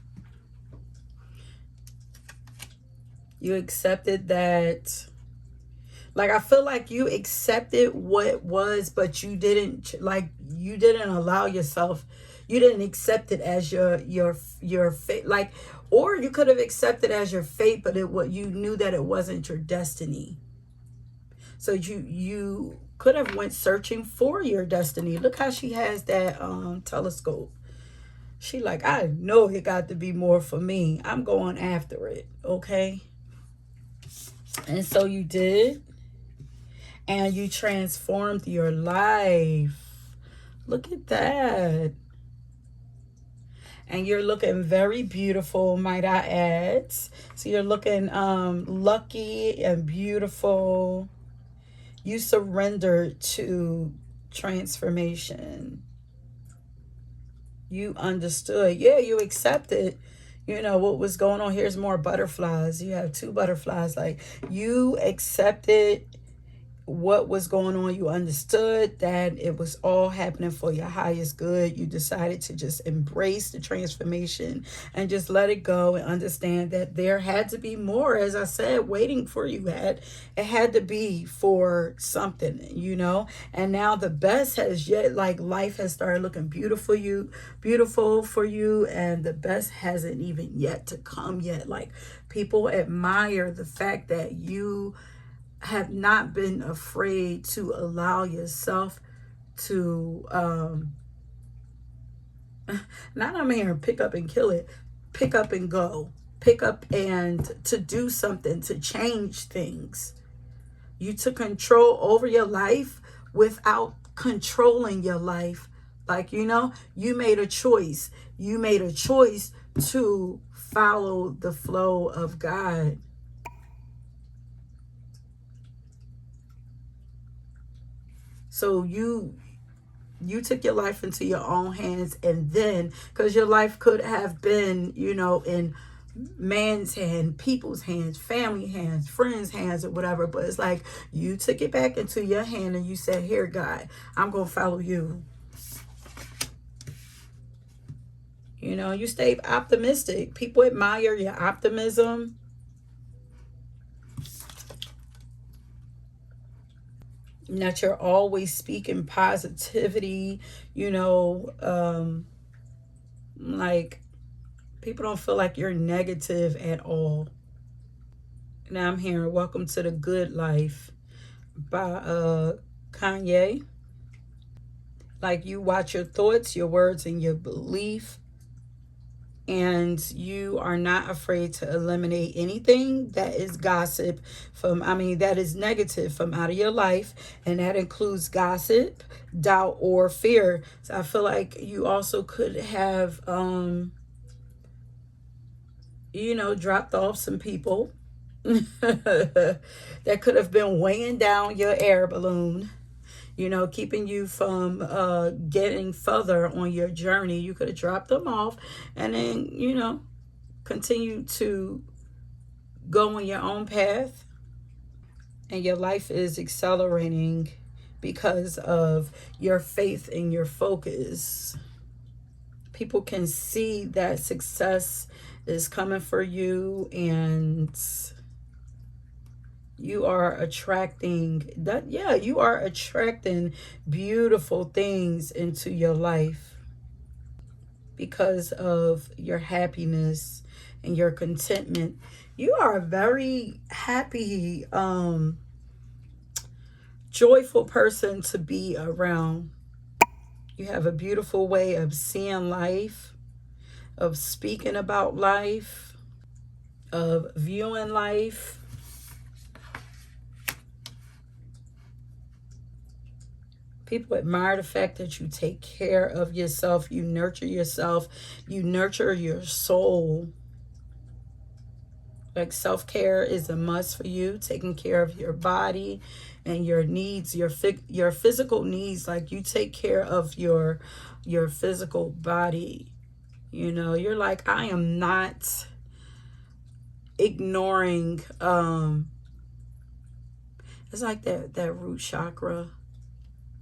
You accepted that. Like I feel like you accepted what was, but you didn't allow yourself. You didn't accept it as your fate. Like, or you could have accepted as your fate, but you knew that it wasn't your destiny. So you could have went searching for your destiny. Look how she has that telescope. She like, I know it got to be more for me. I'm going after it. Okay. And so you did. And you transformed your life. Look at that. And you're looking very beautiful, might I add. So you're looking lucky and beautiful. You surrendered to transformation. You understood. Yeah, you accepted, what was going on. Here's more butterflies. You have 2 butterflies. Like you accepted what was going on. You understood that it was all happening for your highest good. You decided to just embrace the transformation and just let it go and understand that there had to be more, as I said, waiting for you. It had to be for something, and now the best has yet, like life has started looking beautiful for you, and the best hasn't even yet to come yet. Like people admire the fact that you have not been afraid to allow yourself to not I'm here pick up and kill it, pick up and go, pick up and to do something, to change things. You took control over your life without controlling your life. Like, you made a choice. You made a choice to follow the flow of God. So you took your life into your own hands, and then because your life could have been, in man's hand, people's hands, family hands, friends' hands, or whatever, but it's like you took it back into your hand and you said, here, God, I'm gonna follow you. You stayed optimistic. People admire your optimism. That you're always speaking positivity, like people don't feel like you're negative at all. Now I'm here. Welcome to the Good Life by Kanye. Like you watch your thoughts, your words, and your belief. And you are not afraid to eliminate anything that is gossip that is negative from out of your life. And that includes gossip, doubt, or fear. So I feel like you also could have, dropped off some people that could have been weighing down your air balloon, keeping you from getting further on your journey. You could have dropped them off and then, continue to go on your own path. And your life is accelerating because of your faith and your focus. People can see that success is coming for you, and you are attracting that. Yeah, you are attracting beautiful things into your life because of your happiness and your contentment. You are a very happy, joyful person to be around. You have a beautiful way of seeing life, of speaking about life, of viewing life. People admire the fact that you take care of yourself, you nurture yourself, you nurture your soul. Like self-care is a must for you, taking care of your body and your needs, your physical needs. Like you take care of your physical body. You're like, I am not ignoring, it's like that root chakra.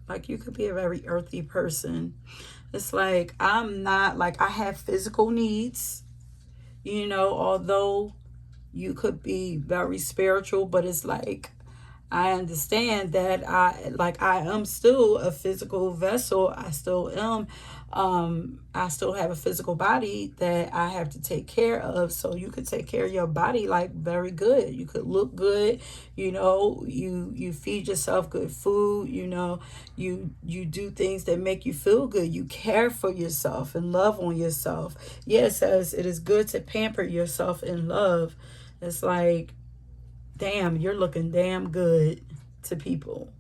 Like you could be a very earthy person. It's like, I'm not, like, I have physical needs, although you could be very spiritual, but it's like, I understand that I am still a physical vessel. I still am. I still have a physical body that I have to take care of. So you could take care of your body like very good. You could look good. You feed yourself good food. You do things that make you feel good. You care for yourself and love on yourself. Yes, it says it is good to pamper yourself in love. It's like, damn, you're looking damn good to people.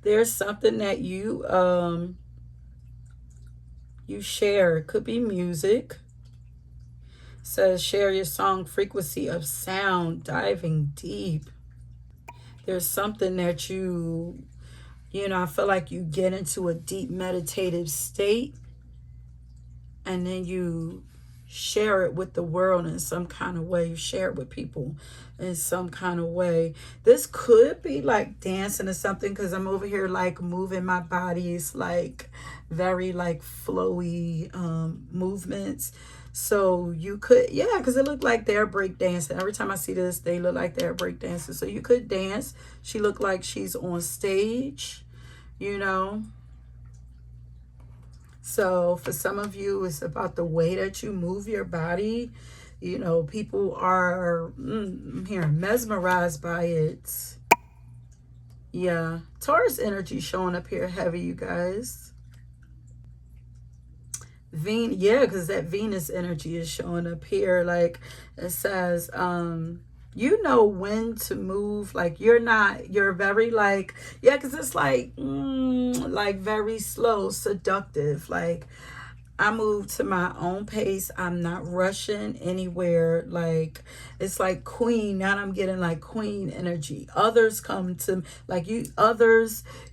There's something that you share. It could be music. It says share your song frequency of sound, diving deep. There's something that I feel like you get into a deep meditative state, and then you share it with the world in some kind of way. You share it with people in some kind of way. This could be like dancing or something, because I'm over here like moving my body. It's like very like flowy movements. So you could, yeah, because it looked like they're break dancing. Every time I see this, they look like they're break dancing. So you could dance. She looked like she's on stage, So for some of you, it's about the way that you move your body. People are mesmerized by it. Yeah. Taurus energy showing up here heavy, you guys. Yeah, because that Venus energy is showing up here. Like it says, you know when to move. Like you're very like, yeah, because it's like very slow, seductive. Like I move to my own pace. I'm not rushing anywhere. Like it's like queen. Now I'm getting like queen energy. Others come to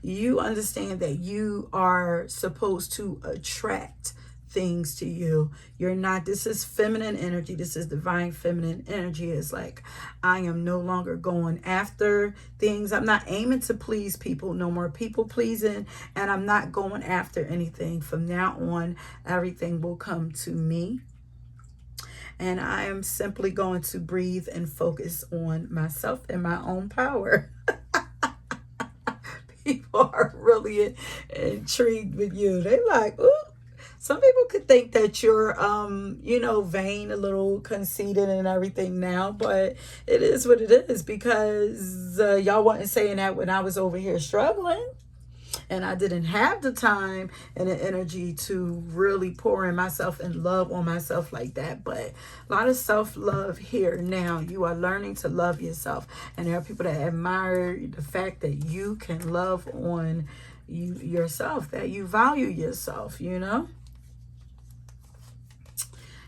you understand that you are supposed to attract things to you. You're not, this is feminine energy. This is divine feminine energy. It's like, I am no longer going after things. I'm not aiming to please people. No more people pleasing. And I'm not going after anything. From now on, everything will come to me. And I am simply going to breathe and focus on myself and my own power. People are really intrigued with you. They like, ooh. Some people could think that you're, vain, a little conceited and everything now, but it is what it is, because y'all wasn't saying that when I was over here struggling. And I didn't have the time and the energy to really pour in myself and love on myself like that. But a lot of self-love here now. You are learning to love yourself. And there are people that admire the fact that you can love on yourself, that you value yourself, you know.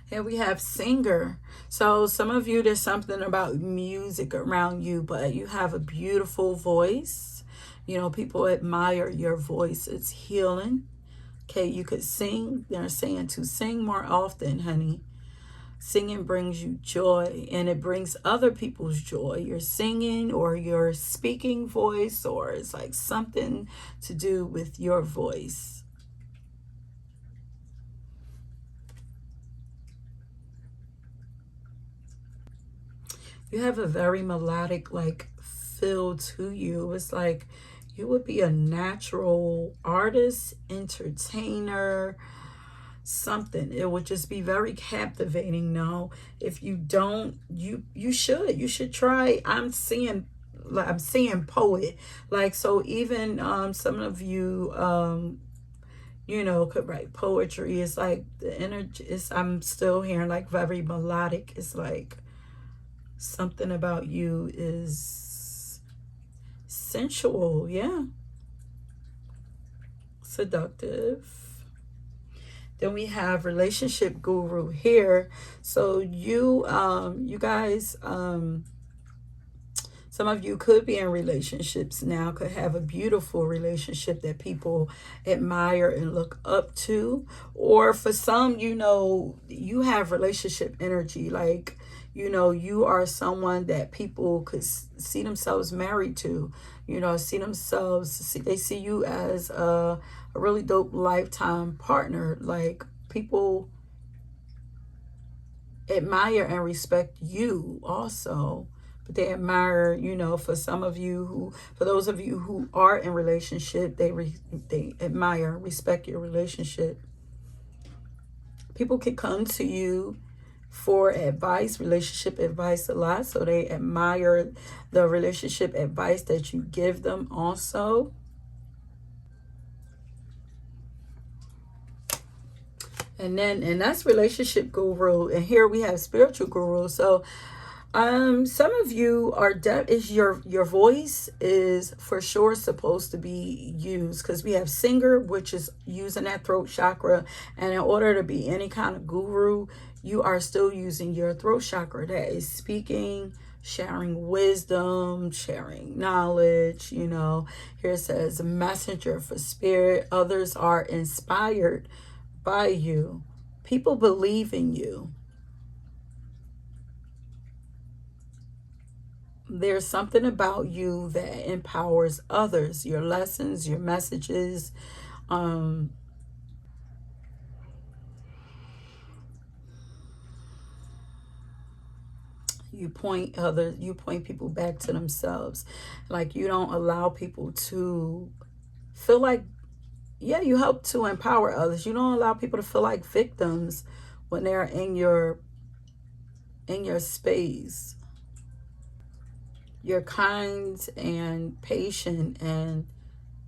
Here we have singer. So some of you, there's something about music around you, but you have a beautiful voice. You know, people admire your voice. It's healing. Okay, you could sing. They're saying to sing more often, honey. Singing brings you joy, and it brings other people's joy. Your singing or your speaking voice, or it's like something to do with your voice. You have a very melodic like feel to you. It's like you would be a natural artist, entertainer, something. It would just be very captivating. No, if you don't, you should try. I'm seeing poet. Like, so even some of you you know, could write poetry. It's like the energy is, I'm still hearing like very melodic. It's like something about you is sensual, yeah, seductive. Then we have relationship guru here. So you guys, some of you could be in relationships now, could have a beautiful relationship that people admire and look up to. Or for some, you know, you have relationship energy. Like, you know, you are someone that people could see themselves married to, you know, they see you as a really dope lifetime partner. Like, people admire and respect you also. But they admire, you know, for those of you who are in relationship, they admire, respect your relationship. People can come to you for advice, relationship advice a lot. So they admire the relationship advice that you give them also. And that's relationship guru. And here we have spiritual guru. So some of you are your voice is for sure supposed to be used, because we have singer, which is using that throat chakra. And in order to be any kind of guru, you are still using your throat chakra. That is speaking, sharing wisdom, sharing knowledge. You know, here it says messenger for spirit. Others are inspired by you. People believe in you. There's something about you that empowers others. Your lessons, your messages. You point people back to themselves. Like, you don't allow people to feel like, yeah, you help to empower others. You don't allow people to feel like victims when they're in your space. You're kind and patient and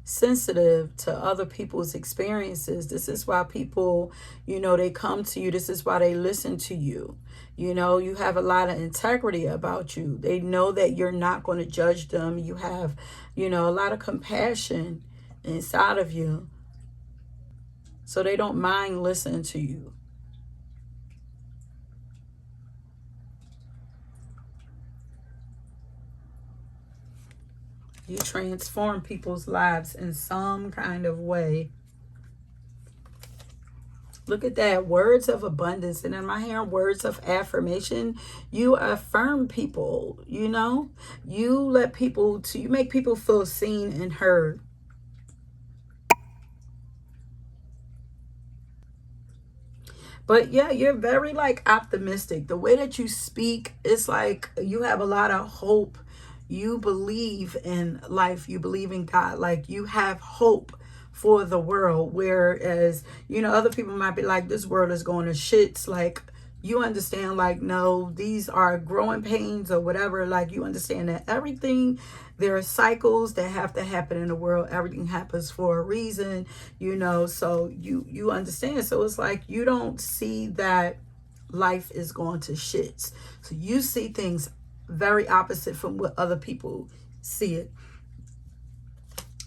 sensitive to other people's experiences. This is why people, you know, they come to you. This is why they listen to you. You know, you have a lot of integrity about you. They know that you're not going to judge them. You have, you know, a lot of compassion inside of you. So they don't mind listening to you. You transform people's lives in some kind of way. Look at that. Words of abundance. And in my hearing, words of affirmation. You affirm people, you know. You make people feel seen and heard. But yeah, you're very like optimistic. The way that you speak, it's like you have a lot of hope. You believe in life. You believe in God. Like, you have hope for the world. Whereas, you know, other people might be like, this world is going to shits. Like, you understand, like, no, these are growing pains or whatever. Like, you understand that everything, there are cycles that have to happen in the world. Everything happens for a reason, you know. So you understand. So it's like you don't see that life is going to shits. So you see things very opposite from what other people see it.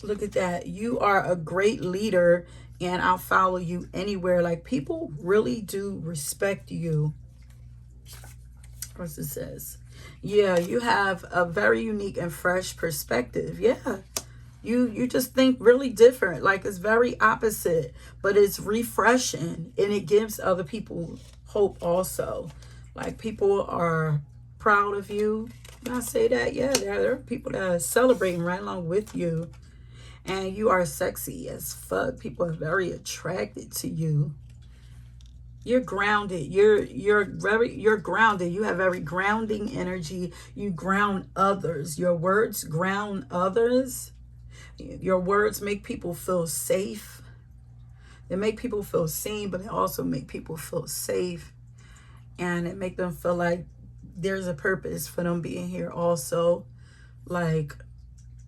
Look at that. You are a great leader, and I'll follow you anywhere. Like, people really do respect you. What's it says? Yeah, you have a very unique and fresh perspective. Yeah. You just think really different. Like, it's very opposite, but it's refreshing, and it gives other people hope also. Like, people are proud of you. When I say that, yeah, there are people that are celebrating right along with you. And you are sexy as fuck. People are very attracted to you. You're grounded. You're grounded. You have very grounding energy. You ground others. Your words ground others. Your words make people feel safe. They make people feel seen, but they also make people feel safe. And it make them feel like there's a purpose for them being here also. Like,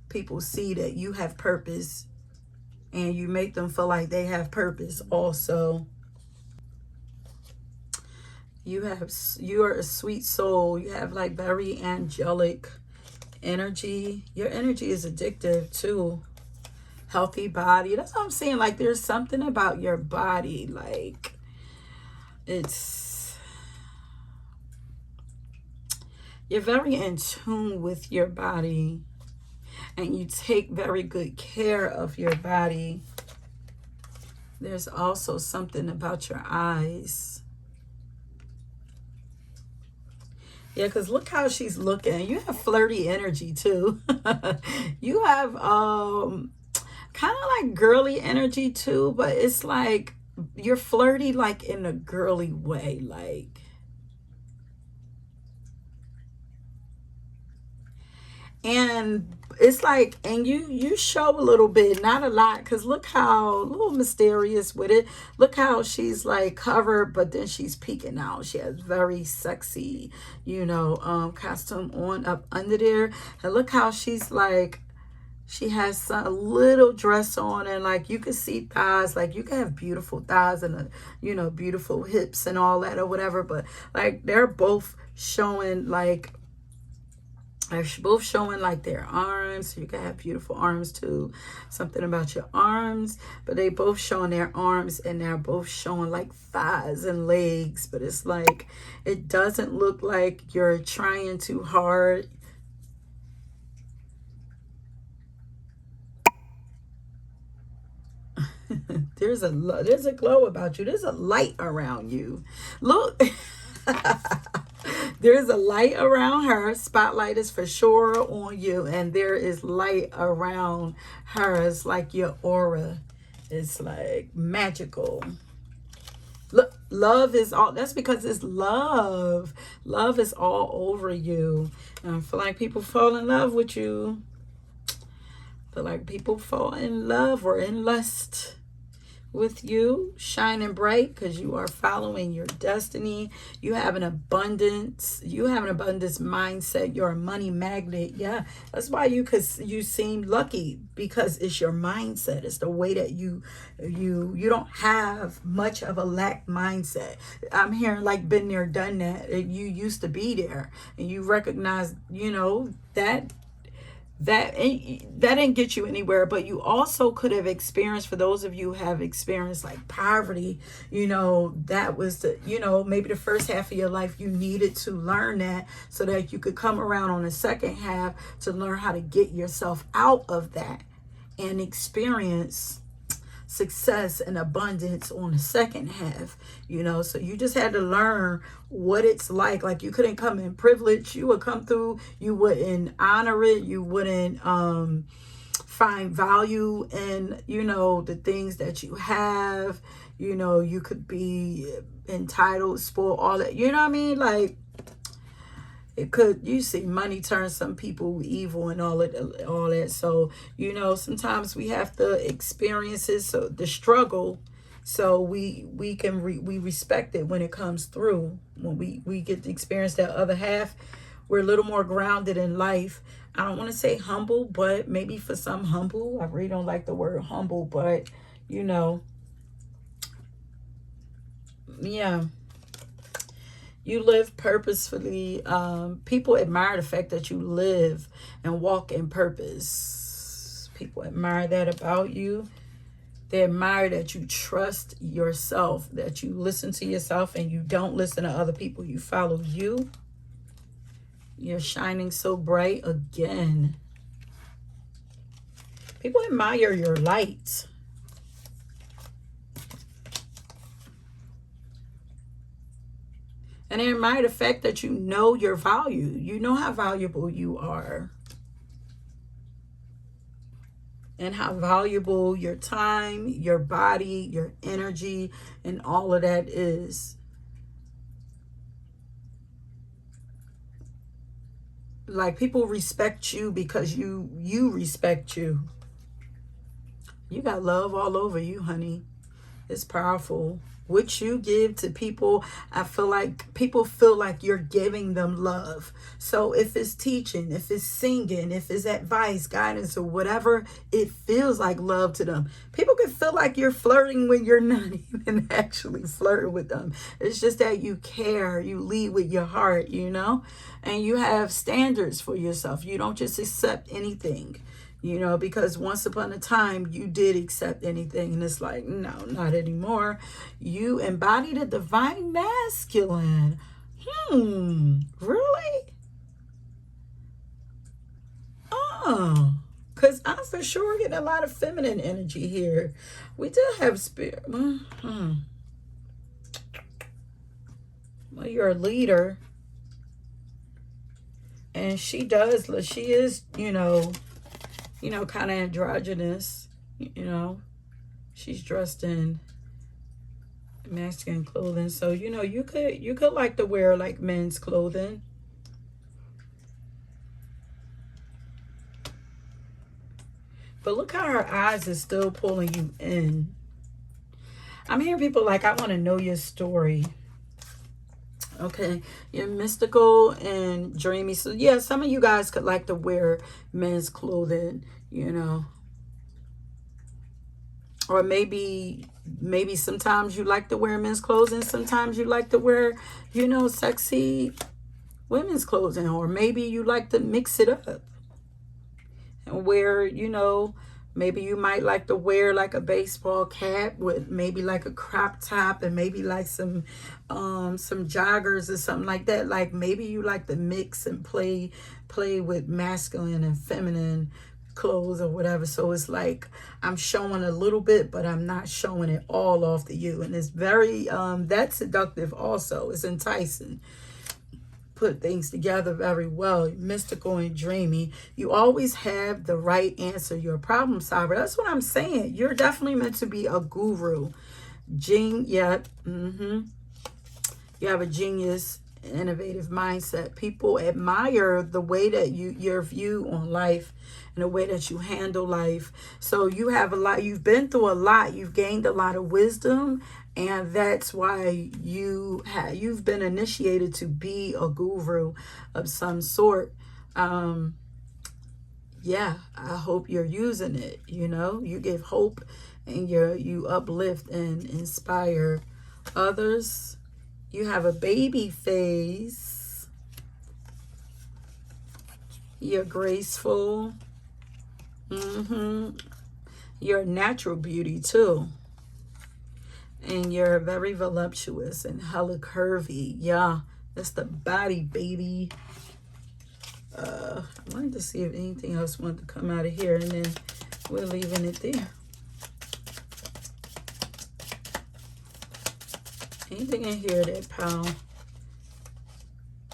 people see that you have purpose, and you make them feel like they have purpose also. You are a sweet soul. You have like very angelic energy. Your energy is addictive too. Healthy body. That's what I'm saying. Like, there's something about your body. Like, you're very in tune with your body, and you take very good care of your body. There's also something about your eyes. Yeah, because look how she's looking. You have flirty energy too. You have kind of like girly energy too, but it's like you're flirty like in a girly way. Like, and it's like, and you show a little bit, not a lot, because look how a little mysterious with it. Look how she's like covered, but then she's peeking out. She has very sexy, costume on up under there. And look how she's like, she has a little dress on, and like you can see thighs. Like, you can have beautiful thighs and beautiful hips and all that or whatever, but like they're both showing like their arms. So you can have beautiful arms too. Something about your arms, but they both showing their arms, and they're both showing like thighs and legs. But it's like, it doesn't look like you're trying too hard. There's a glow about you. There's a light around you. Look. There's a light around her. Spotlight is for sure on you, and there is light around her. It's like your aura is like magical. Look, love is all. That's because it's love. Love is all over you. And I feel like people fall in love with you. I feel like people fall in love or in lust with you, shining bright, because you are following your destiny. You have an abundance. You have an abundance mindset. You're a money magnet. Yeah, that's why you seem lucky, because it's your mindset. It's the way that you don't have much of a lack mindset. I'm hearing like been there, done that. You used to be there, and you recognize, that didn't get you anywhere. But you also could have experienced, for those of you who have experienced like poverty, that was maybe the first half of your life you needed to learn that, so that you could come around on the second half to learn how to get yourself out of that and experience success and abundance on the second half. So you just had to learn what it's like. Like, you couldn't come in privilege. You would come through, you wouldn't honor it, you wouldn't find value in the things that you have. You could be entitled, spoiled, all that, you know what I mean? Like, you see money turn some people evil and all that. So, sometimes we have to experience it. So the struggle So we respect it when it comes through. When we get to experience that other half, we're a little more grounded in life. I don't want to say humble, but maybe for some humble. I really don't like the word humble, but you know, yeah. You live purposefully. People admire the fact that you live and walk in purpose. People admire that about you. They admire that you trust yourself, that you listen to yourself and you don't listen to other people. You follow you. You're shining so bright again. People admire your light. And they admire the fact that you know your value. You know how valuable you are. And how valuable your time, your body, your energy, and all of that is. Like, people respect you because you respect you. You got love all over you, honey. It's powerful. What you give to people, I feel like people feel like you're giving them love. So if it's teaching, if it's singing, if it's advice, guidance, or whatever, it feels like love to them. People can feel like you're flirting when you're not even actually flirting with them. It's just that you care, you lead with your heart, you know, and you have standards for yourself. You don't just accept anything. You know, because once upon a time you did accept anything, and it's like, no, not anymore. You embody the divine masculine. Really? Oh, because I'm for sure getting a lot of feminine energy here. We do have spirit. Well, you're a leader. And she is, kind of androgynous, she's dressed in masculine clothing. So, you could like to wear like men's clothing. But look how her eyes is still pulling you in. I'm hearing people like, I want to know your story. Okay, you're mystical and dreamy. So yeah, some of you guys could like to wear men's clothing, or maybe sometimes you like to wear men's clothes and sometimes you like to wear, sexy women's clothing, or maybe you like to mix it up and wear, maybe you might like to wear like a baseball cap with maybe like a crop top and maybe like some joggers or something like that. Like maybe you like to mix and play with masculine and feminine clothes or whatever. So it's like I'm showing a little bit, but I'm not showing it all off to you. And it's very that's seductive also. It's enticing. Put things together very well. Mystical and dreamy. You always have the right answer. You're a problem solver. That's what I'm saying. You're definitely meant to be a guru. You have a genius, innovative mindset. People admire the way that your view on life and the way that you handle life. So you have a lot. You've been through a lot. You've gained a lot of wisdom. And that's why you've been initiated to be a guru of some sort. I hope you're using it. You give hope and you uplift and inspire others. You have a baby face. You're graceful. You're a natural beauty too. And you're very voluptuous and hella curvy. Yeah, that's the body, baby. I wanted to see if anything else wanted to come out of here, and then we're leaving it there. Anything in here that, pal?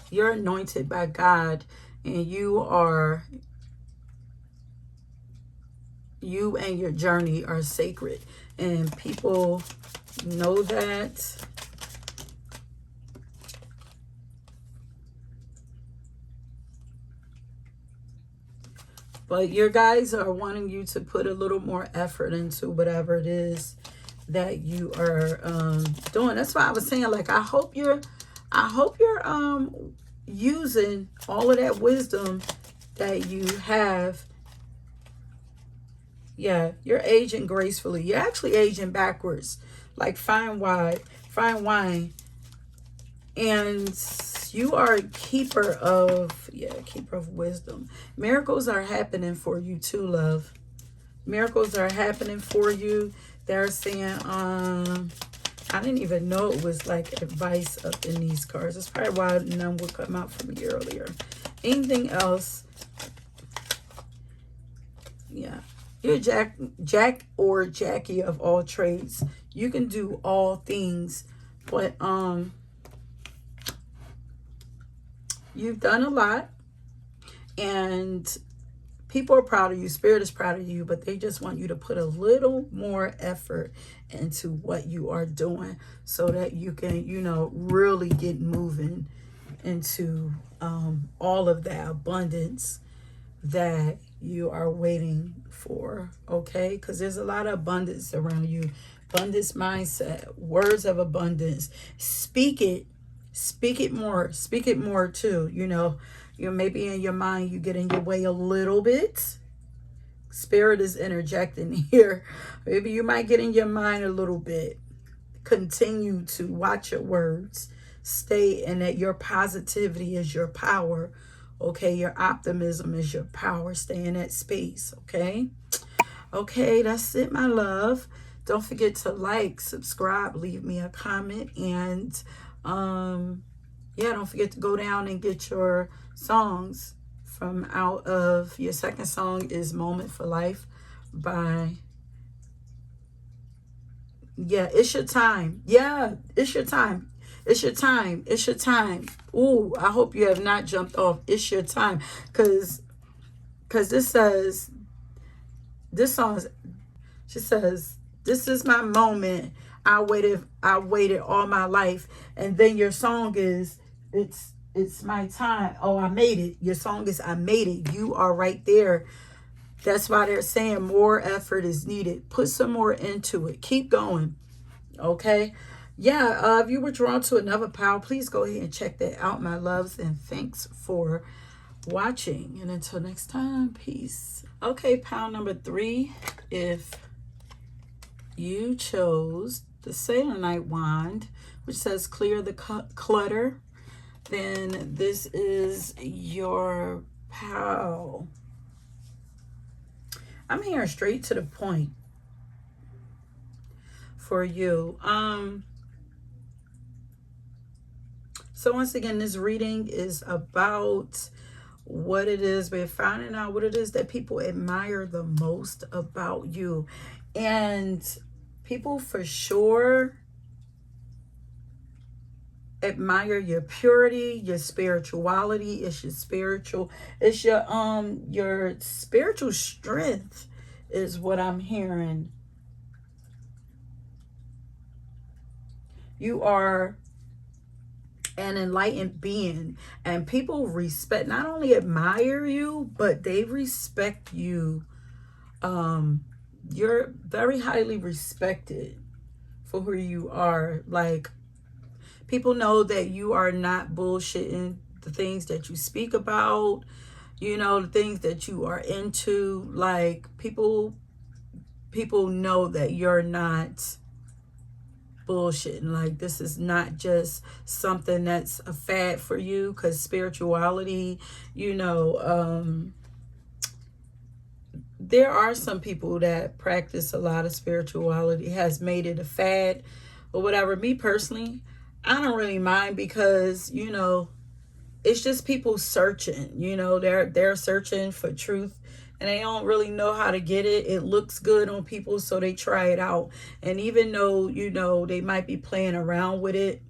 You're anointed by God, and you and your journey are sacred, and people know that. But your guys are wanting you to put a little more effort into whatever it is that you are doing. That's why I was saying, like, I hope you're using all of that wisdom that you have. Yeah, you're aging gracefully. You're actually aging backwards, like fine wine. And you are a keeper of, keeper of wisdom. Miracles are happening for you too, love. Miracles are happening for you. They're saying, I didn't even know it was like advice up in these cards. That's probably why none would come out for me earlier. Anything else? Yeah. You're Jack or Jackie of all trades. You can do all things. But you've done a lot. And people are proud of you. Spirit is proud of you. But they just want you to put a little more effort into what you are doing, so that you can, really get moving into all of that abundance that you are waiting for. Okay, because there's a lot of abundance around you. Abundance mindset, words of abundance. Speak it more. Speak it more too. You maybe in your mind you get in your way a little bit. Spirit is interjecting here. Maybe you might get in your mind a little bit. Continue to watch your words. Stay in that. Your positivity is your power. Okay, your optimism is your power. Stay in that space. Okay. Okay, that's it, my love. Don't forget to like, subscribe, leave me a comment, and don't forget to go down and get your songs from out of your second song is Moment for Life by It's Your Time. It's your time. It's your time. It's your time. Ooh, I hope you have not jumped off. It's your time. Because this says, this song, she says, this is my moment. I waited all my life. And then your song is, it's my time. Oh, I made it. Your song is I made it. You are right there. That's why they're saying more effort is needed. Put some more into it. Keep going. Okay. If you were drawn to another pile, please go ahead and check that out, my loves. And thanks for watching. And until next time, peace. Okay, pile number 3. If you chose the Selenite wand, which says clear the clutter, then this is your pile. I'm hearing straight to the point for you. So once again, this reading is about what it is. We're finding out what it is that people admire the most about you. And people for sure admire your purity, your spirituality. It's your spiritual strength is what I'm hearing. You are an enlightened being, and people not only admire you, but they respect you. You're very highly respected for who you are. Like, people know that you are not bullshitting the things that you speak about, the things that you are into. Like, people know that you're not bullshitting. Like, this is not just something that's a fad for you, because spirituality, there are some people that practice a lot of spirituality, has made it a fad or whatever. Me personally, I don't really mind, because it's just people searching. They're searching for truth, and they don't really know how to get it. It looks good on people, so they try it out. And even though they might be playing around with it,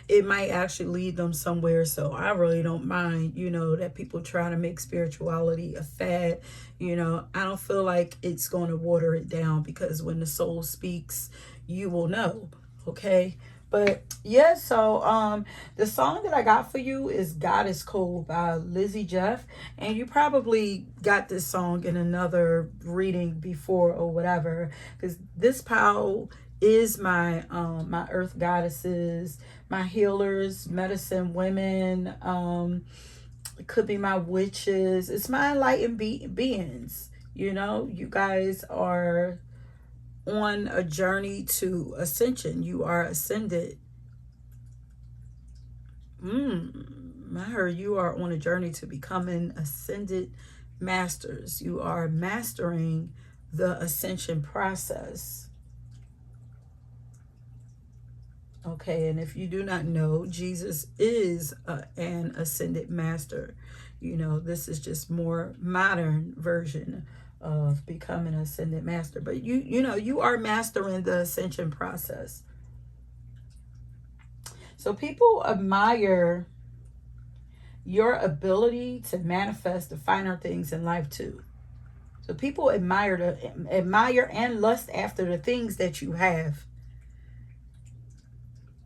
it might actually lead them somewhere. So I really don't mind, that people try to make spirituality a fad. I don't feel like it's going to water it down, because when the soul speaks, you will know. Okay. But yeah, so the song that I got for you is God is Cold by Lizzie Jeff. And you probably got this song in another reading before or whatever, because this pile is my my earth goddesses, my healers, medicine women, it could be my witches. It's my enlightened beings. You know, you guys are on a journey to ascension. You are ascended. I heard you are on a journey to becoming ascended masters. You are mastering the ascension process. Okay, and if you do not know, Jesus is an ascended master. You know, this is just more modern version of becoming an ascended master. But you know, you are mastering the ascension process. So people admire your ability to manifest the finer things in life too. So people admire and lust after the things that you have.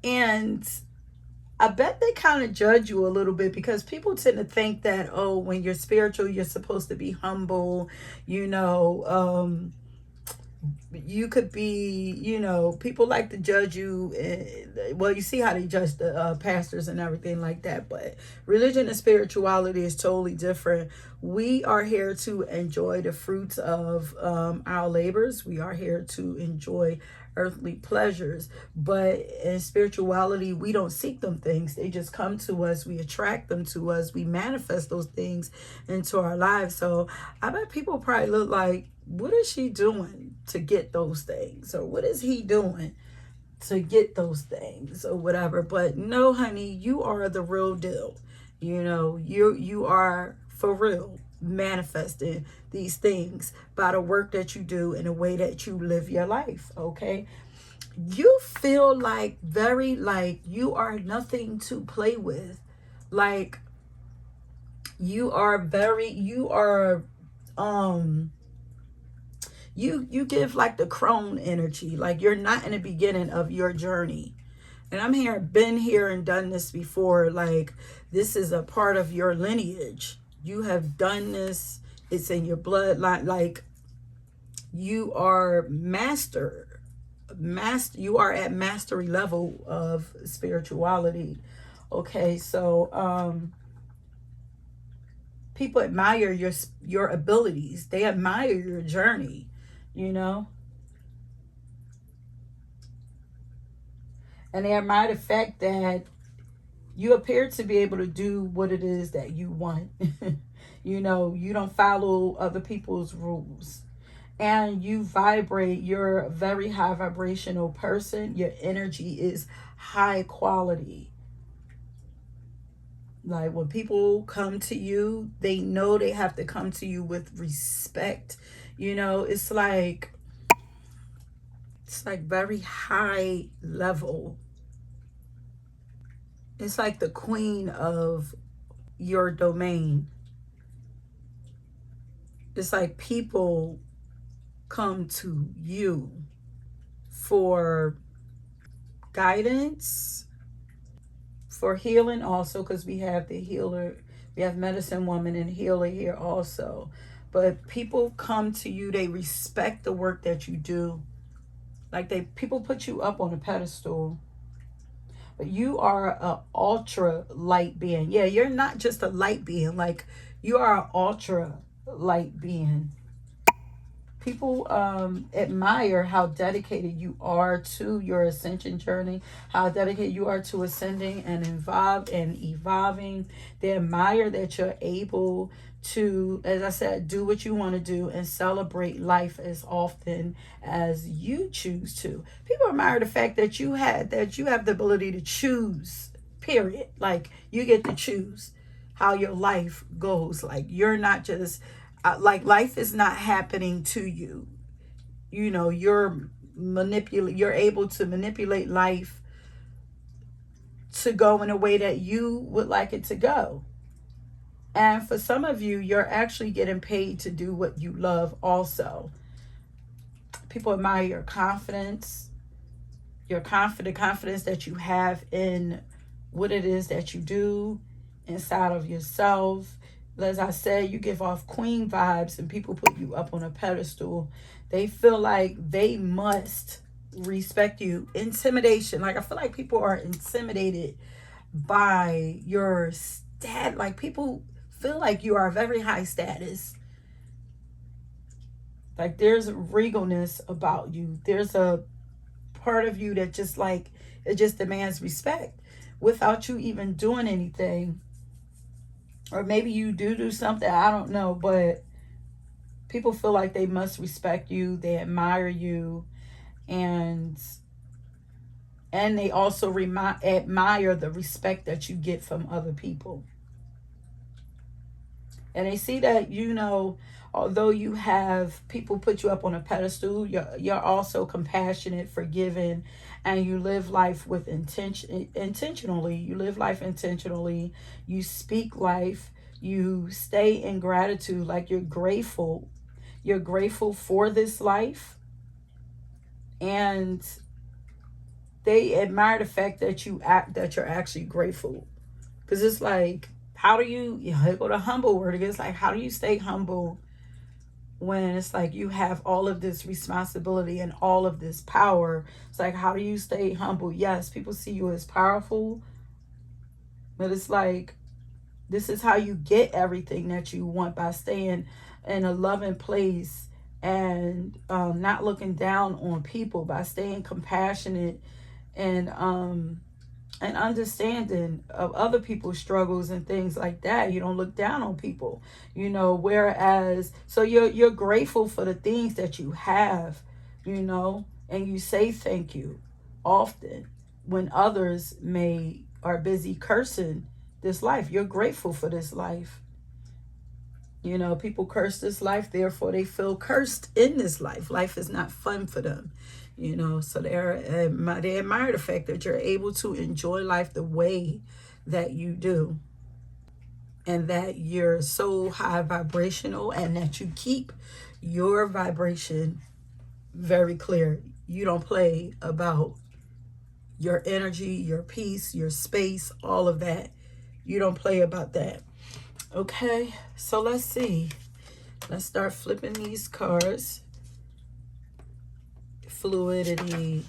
And I bet they kind of judge you a little bit because people tend to think that, oh, when you're spiritual, you're supposed to be humble, you know, you could be, you know, people like to judge you. Well, you see how they judge the pastors and everything like that. But religion and spirituality is totally different. We are here to enjoy the fruits of our labors. We are here to enjoy earthly pleasures. But in spirituality, we don't seek them things. They just come to us. We attract them to us. We manifest those things into our lives. So I bet people probably look like, what is she doing to get those things? Or what is he doing to get those things or whatever? But no, honey, you are the real deal. You know, you are for real manifesting these things by the work that you do and the way that you live your life. Okay, you feel like very like you are nothing to play with. Like you are you give like the crone energy, like you're not in the beginning of your journey. And I'm here, been here and done this before. Like this is a part of your lineage. You have done this. It's in your bloodline. Like you are you are at mastery level of spirituality. Okay, so people admire your abilities. They admire your journey, you know. And they admire the fact that you appear to be able to do what it is that you want. You know, you don't follow other people's rules. And you vibrate, you're a very high vibrational person. Your energy is high quality. Like when people come to you, they know they have to come to you with respect. You know, it's like very high level. It's like the queen of your domain. It's like people come to you for guidance, for healing also, because we have the healer, we have medicine woman and healer here also. But people come to you, they respect the work that you do. Like people put you up on a pedestal. But you are a ultra light being. Yeah, you're not just a light being. Like you are an ultra light being. People admire how dedicated you are to your ascension journey, how dedicated you are to ascending and evolving. They admire that you're able to, as I said, do what you want to do and celebrate life as often as you choose to. People admire the fact that you have the ability to choose, period. Like you get to choose how your life goes. Like you're not just like life is not happening to you. You know, you're able to manipulate life to go in a way that you would like it to go. And for some of you, you're actually getting paid to do what you love also. People admire your confidence, confidence that you have in what it is that you do inside of yourself. As I said, you give off queen vibes and people put you up on a pedestal. They feel like they must respect you. Intimidation. Like, I feel like people are intimidated by your stat. Like, people feel like you are very high status. Like, there's regalness about you. There's a part of you that just like, it just demands respect without you even doing anything. Or maybe you do something, I don't know, but people feel like they must respect you, they admire you, and they also admire the respect that you get from other people. And they see that, you know, although you have people put you up on a pedestal, you're also compassionate, forgiving, and you live life with intentionally. You live life intentionally. You speak life. You stay in gratitude, like you're grateful. You're grateful for this life. And they admire the fact that you're actually grateful. Because it's like, how do you go to humble word again? It's like, how do you stay humble when it's like you have all of this responsibility and all of this power? It's like, how do you stay humble? Yes, people see you as powerful, but it's like, this is how you get everything that you want, by staying in a loving place and not looking down on people, by staying compassionate and understanding of other people's struggles and things like that. You don't look down on people, you know, whereas, so you're grateful for the things that you have, you know, and you say thank you often when others are busy cursing this life. You're grateful for this life. You know, people curse this life, therefore they feel cursed in this life. Life is not fun for them, you know. So they admire the fact that you're able to enjoy life the way that you do, and that you're so high vibrational, and that you keep your vibration very clear. You don't play about your energy, your peace, your space, all of that. You don't play about that. Okay, so let's see. Let's start flipping these cards. Fluidity.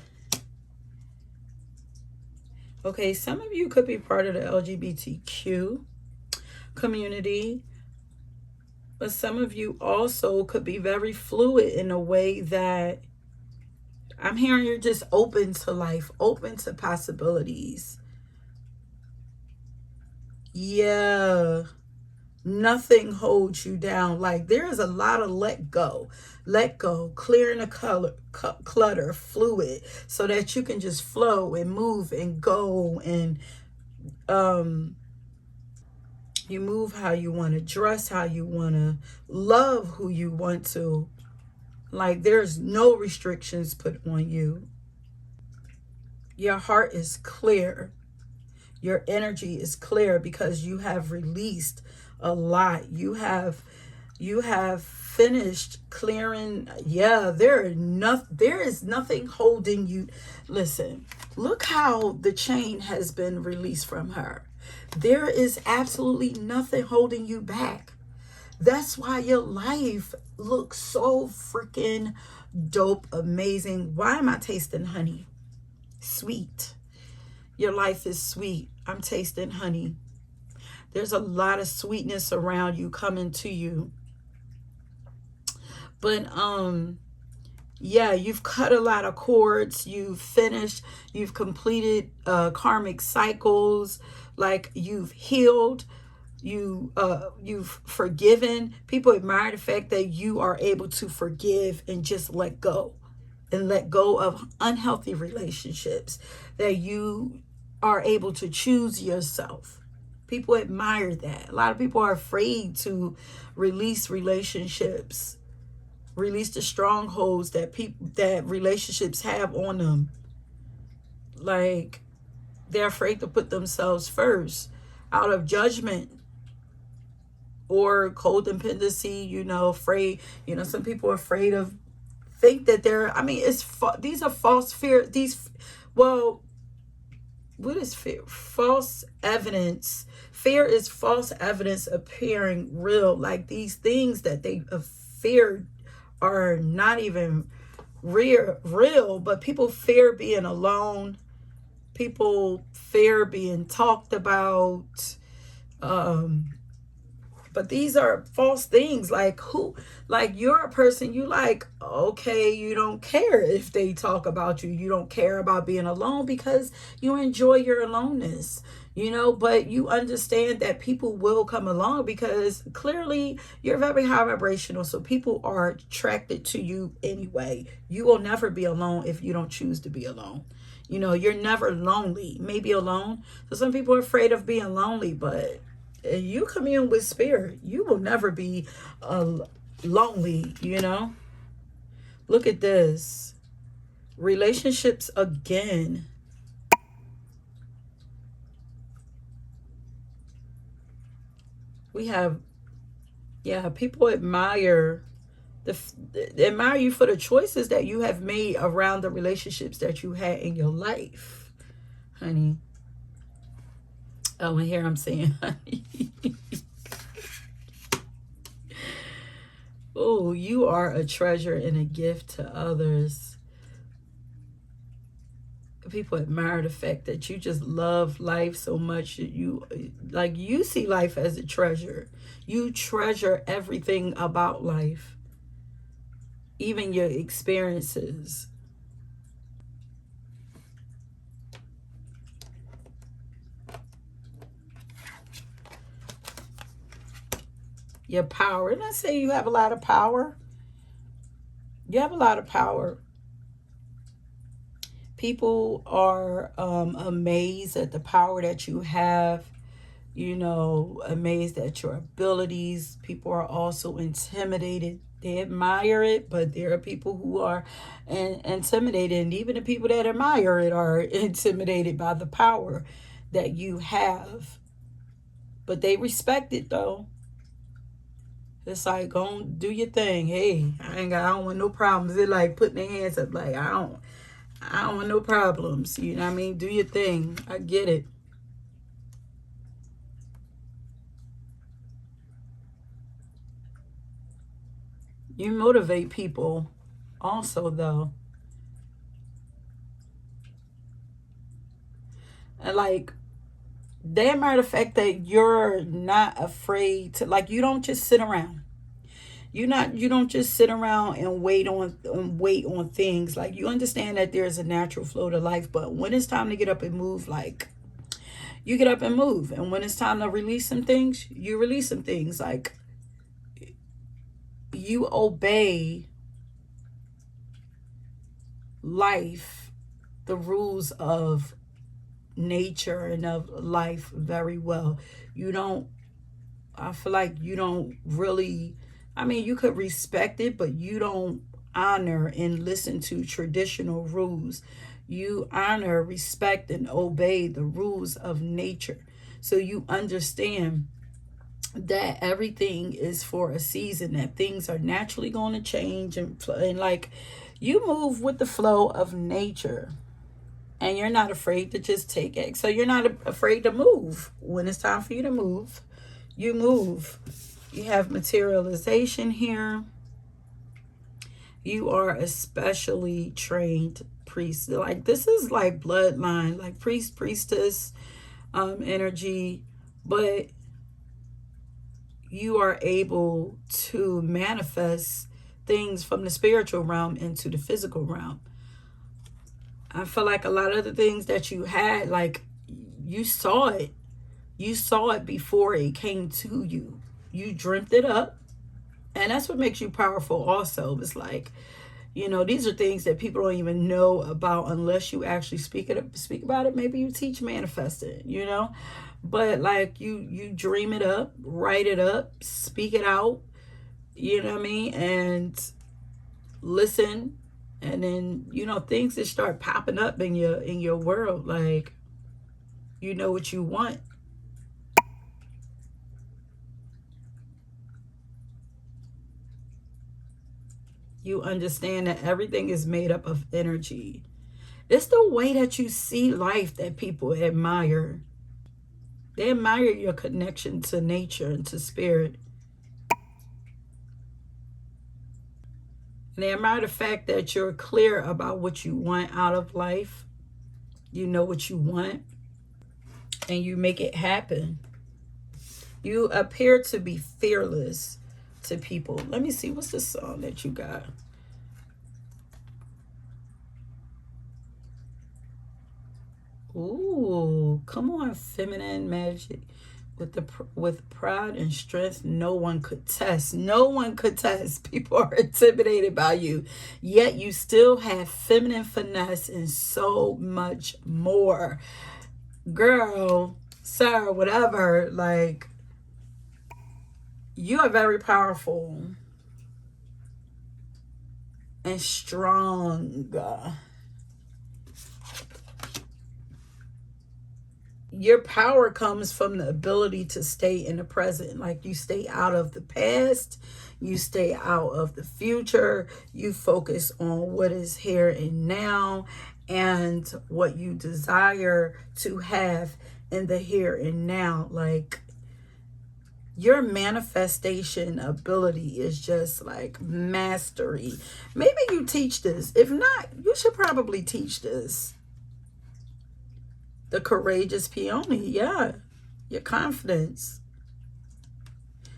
Okay, some of you could be part of the LGBTQ community, but some of you also could be very fluid in a way that I'm hearing you're just open to life, open to possibilities. Yeah. Nothing holds you down. Like, there is a lot of let go, clearing the clutter, fluid, so that you can just flow and move and go, and you move how you want to, dress how you want to, love who you want to. Like, there's no restrictions put on you. Your heart is clear. Your energy is clear because you have released a lot. You have finished clearing. Yeah, there is nothing holding you. Listen, look how the chain has been released from her. There is absolutely nothing holding you back. That's why your life looks so freaking dope, amazing. Why am I tasting honey? Sweet. Your life is sweet. I'm tasting honey. There's a lot of sweetness around you, coming to you. But yeah, you've cut a lot of cords. You've finished. You've completed karmic cycles. Like, you've healed. You've forgiven. People admire the fact that you are able to forgive and just let go, and let go of unhealthy relationships, that you are able to choose yourself. People admire that. A lot of people are afraid to release relationships, release the strongholds that relationships have on them. Like, they're afraid to put themselves first out of judgment or codependency, you know, afraid, you know, some people are afraid of, think that they're, I mean, these are false fear. Well, what is fear? False evidence. Fear is false evidence appearing real. Like, these things that they feared are not even real, but people fear being alone. People fear being talked about. But these are false things. Like, who, like, you're a person, you like, okay, you don't care if they talk about you. You don't care about being alone because you enjoy your aloneness, you know. But you understand that people will come along because clearly you're very high vibrational. So people are attracted to you anyway. You will never be alone if you don't choose to be alone. You know, you're never lonely, maybe alone. So some people are afraid of being lonely, but you commune with spirit, you will never be lonely, you know. Look at this. Relationships again. We have, yeah, people admire they admire you for the choices that you have made around the relationships that you had in your life, honey. Oh, and here I'm saying, honey. Oh, you are a treasure and a gift to others. People admire the fact that you just love life so much that you see life as a treasure. You treasure everything about life, even your experiences. Your power. And I say you have a lot of power. You have a lot of power. People are amazed at the power that you have, you know, amazed at your abilities. People are also intimidated. They admire it, but there are people who are intimidated. And even the people that admire it are intimidated by the power that you have. But they respect it, though. It's like, go on, do your thing. Hey, I don't want no problems. They're like putting their hands up, like, I don't want no problems. You know what I mean? Do your thing. I get it. You motivate people also, though. And like, they admire the fact that you're not afraid to, like, you don't just sit around. You don't just sit around and wait on things. Like, you understand that there's a natural flow to life, but when it's time to get up and move, like, you get up and move. And when it's time to release some things, you release some things. Like, you obey life, the rules of nature and of life very well. You don't, I feel like you don't really, I mean, you could respect it, but you don't honor and listen to traditional rules. You honor, respect, and obey the rules of nature. So you understand that everything is for a season, that things are naturally going to change, and like, you move with the flow of nature, and you're not afraid to just take it. So you're not afraid to move. When it's time for you to move, you move. You have materialization here. You are a specially trained priest. Like, this is like bloodline, like priest, priestess energy, but you are able to manifest things from the spiritual realm into the physical realm. I feel like a lot of the things that you had, like, you saw it. You saw it before it came to you. You dreamt it up. And that's what makes you powerful also. It's like, you know, these are things that people don't even know about unless you actually speak about it. Maybe you teach manifesting, you know. But like, you dream it up, write it up, speak it out, you know what I mean? And listen, and then, you know, things that start popping up in your world. Like, you know what you want. You understand that everything is made up of energy. It's the way that you see life that people admire. They admire your connection to nature and to spirit. And they admire the fact that you're clear about what you want out of life. You know what you want, and you make it happen. You appear to be fearless to people. Let me see, what's the song that you got? Ooh, come on, feminine magic. With pride and strength, no one could test. No one could test. People are intimidated by you, yet you still have feminine finesse and so much more. Girl, sir, whatever. Like, you are very powerful and strong. Your power comes from the ability to stay in the present. Like, you stay out of the past, you stay out of the future, you focus on what is here and now and what you desire to have in the here and now. Like, your manifestation ability is just like mastery. Maybe you teach this. If not, you should probably teach this. The courageous peony, yeah. Your confidence.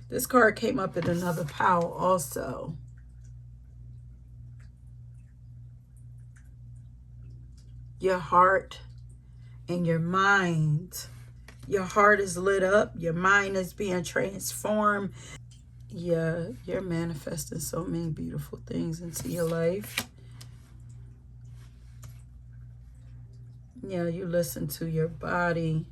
This card came up in another pile also. Your heart and your mind. Your heart is lit up. Your mind is being transformed. Yeah, you're manifesting so many beautiful things into your life. Yeah, you listen to your body.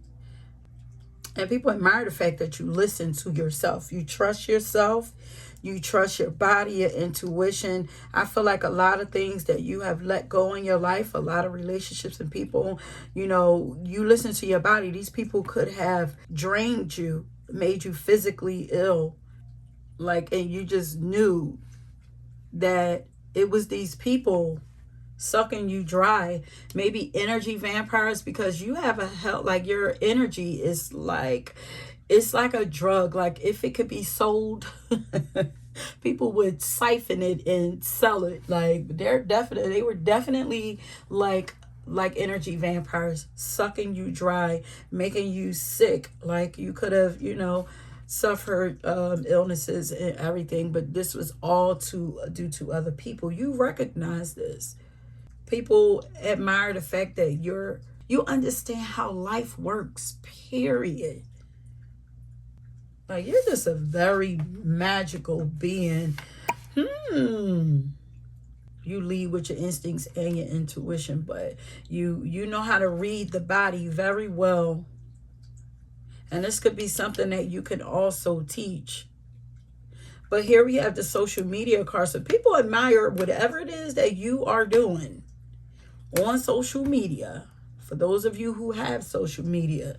And people admire the fact that you listen to yourself. You trust yourself. You trust your body, your intuition. I feel like a lot of things that you have let go in your life, a lot of relationships and people, you know, you listen to your body. These people could have drained you, made you physically ill. Like, and you just knew that it was these people sucking you dry. Maybe energy vampires, because you have a health, like, your energy is like, it's like a drug. Like, if it could be sold, people would siphon it and sell it. Like, they were definitely like energy vampires, sucking you dry, making you sick. Like, you could have, you know, suffered illnesses and everything, but this was all due to other people. You recognize this. People admire the fact that you understand how life works, period. Like, you're just a very magical being. You lead with your instincts and your intuition, but you know how to read the body very well. And this could be something that you can also teach. But here we have the social media card. So people admire whatever it is that you are doing on social media. For those of you who have social media,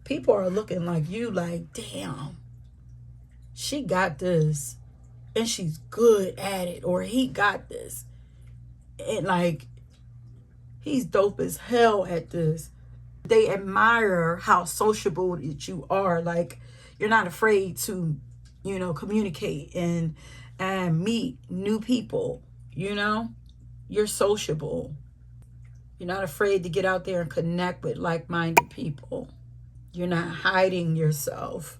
people are looking like you, like, damn, she got this and she's good at it, or he got this and like, he's dope as hell at this. They admire how sociable that you are. Like, you're not afraid to, you know, communicate and meet new people. You know, you're sociable. You're not afraid to get out there and connect with like-minded people. You're not hiding yourself.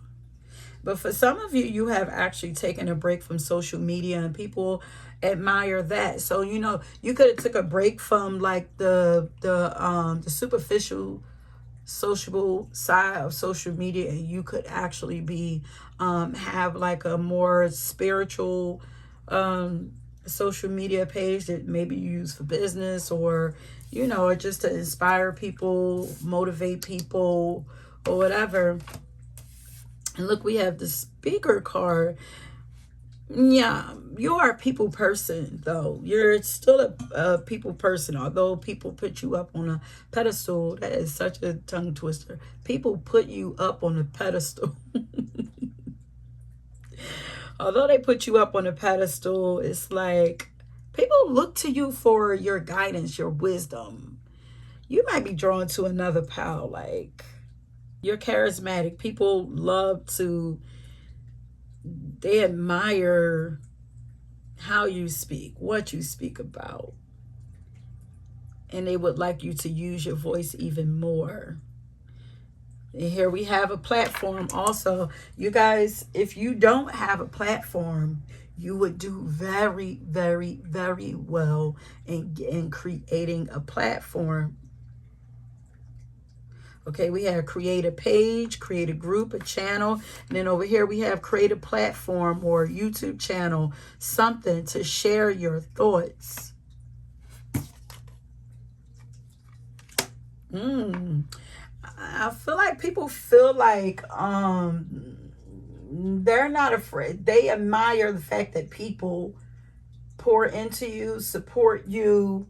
But for some of you, you have actually taken a break from social media, and people admire that. So, you know, you could have took a break from like the superficial sociable side of social media, and you could actually be have like a more spiritual social media page that maybe you use for business, or, you know, or just to inspire people, motivate people, or whatever. And look, we have the speaker card. Yeah, you are a people person, though. You're still a people person, although people put you up on a pedestal. That is such a tongue twister. People put you up on a pedestal. Although they put you up on a pedestal, it's like people look to you for your guidance, your wisdom. You might be drawn to another pal. Like, you're charismatic. People love to, they admire how you speak, what you speak about. And they would like you to use your voice even more. And here we have a platform also. You guys, if you don't have a platform, you would do very, very, very well in creating a platform. Okay, we have create a page, create a group, a channel. And then over here we have create a platform or YouTube channel, something to share your thoughts. I feel like people feel like they're not afraid. They admire the fact that people pour into you, support you.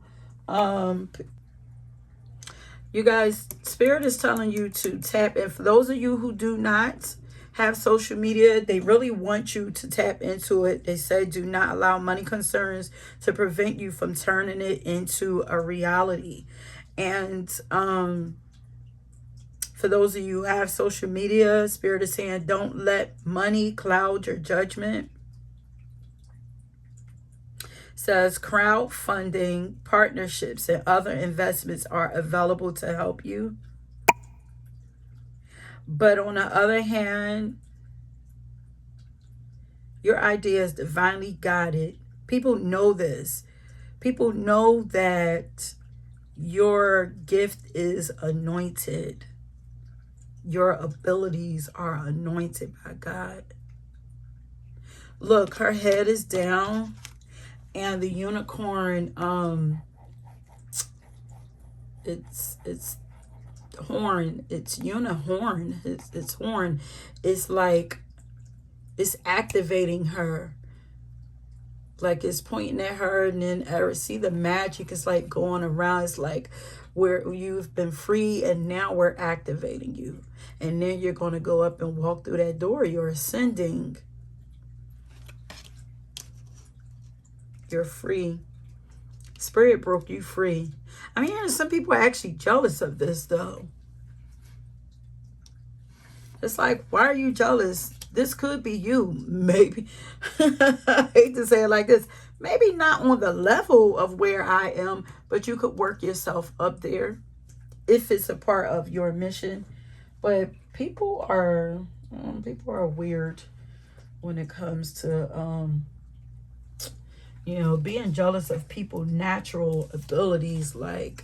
You guys, Spirit is telling you to tap in. For those of you who do not have social media, they really want you to tap into it. They say do not allow money concerns to prevent you from turning it into a reality. And for those of you who have social media, Spirit is saying don't let money cloud your judgment. Says crowdfunding, partnerships, and other investments are available to help you. But on the other hand, your idea is divinely guided. People know this. People know that your gift is anointed. Your abilities are anointed by God. Look, her head is down. And the unicorn, it's horn, it's unihorn, it's horn. It's like, it's activating her. Like it's pointing at her, and then see the magic is like going around. It's like where you've been free and now we're activating you. And then you're going to go up and walk through that door. You're ascending. You're free. Spirit broke you free. I'm hearing some people are actually jealous of this, though. It's like, why are you jealous? This could be you, maybe. I hate to say it like this. Maybe not on the level of where I am, but you could work yourself up there if it's a part of your mission. But people are weird when it comes to being jealous of people's natural abilities. Like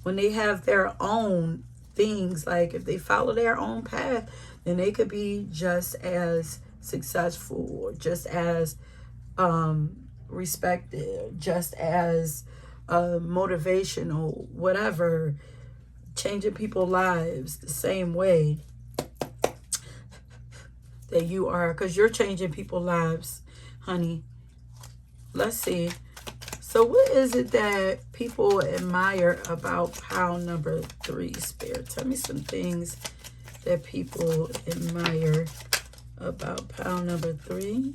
when they have their own things, like if they follow their own path, then they could be just as successful or just as respected, just as motivational, whatever, changing people's lives the same way that you are, because you're changing people's lives, honey. Let's see. So what is it that people admire about pile number 3, Spirit? Tell me some things that people admire about pile number 3.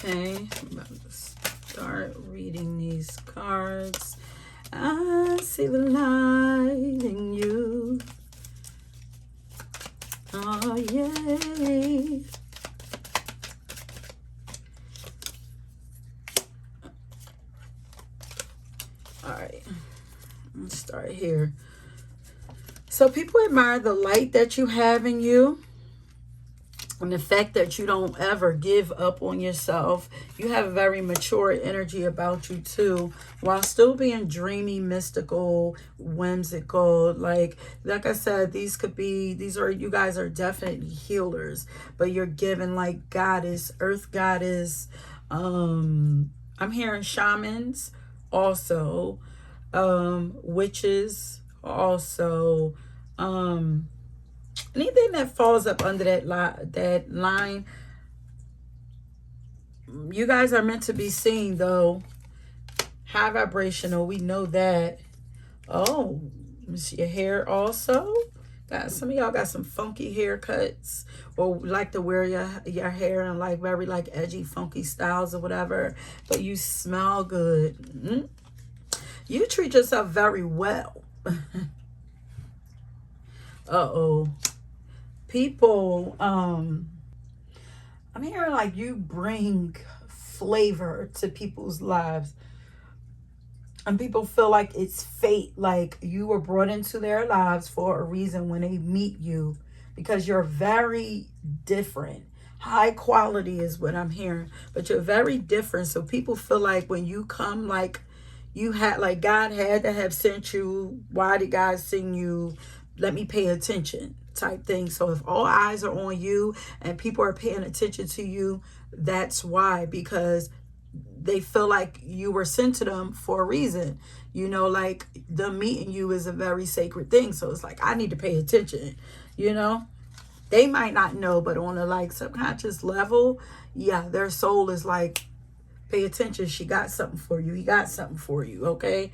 Okay, I'm about to start reading these cards. I see the light in you. Oh, yay. All right, let's start here. So people admire the light that you have in you. And the fact that you don't ever give up on yourself. You have a very mature energy about you too, while still being dreamy, mystical, whimsical. Like I said, you guys are definitely healers, but you're given like goddess, earth goddess. I'm hearing shamans also, witches also, anything that falls up under that line, you guys are meant to be seen, though. High vibrational, we know that. Oh, is your hair also? Some of y'all got some funky haircuts, or like to wear your hair in like very like edgy, funky styles or whatever, but you smell good. You treat yourself very well. Uh-oh. People, I'm hearing like you bring flavor to people's lives. And people feel like it's fate, like you were brought into their lives for a reason when they meet you, because you're very different. High quality is what I'm hearing, but you're very different. So people feel like when you come, like you had, like God had to have sent you. Why did God send you? Let me pay attention type thing. So if all eyes are on you and people are paying attention to you, that's why, because they feel like you were sent to them for a reason. You know, like them meeting you is a very sacred thing. So it's like, I need to pay attention, you know. They might not know, but on a like subconscious level, yeah, their soul is like, pay attention. She got something for you. He got something for you. Okay.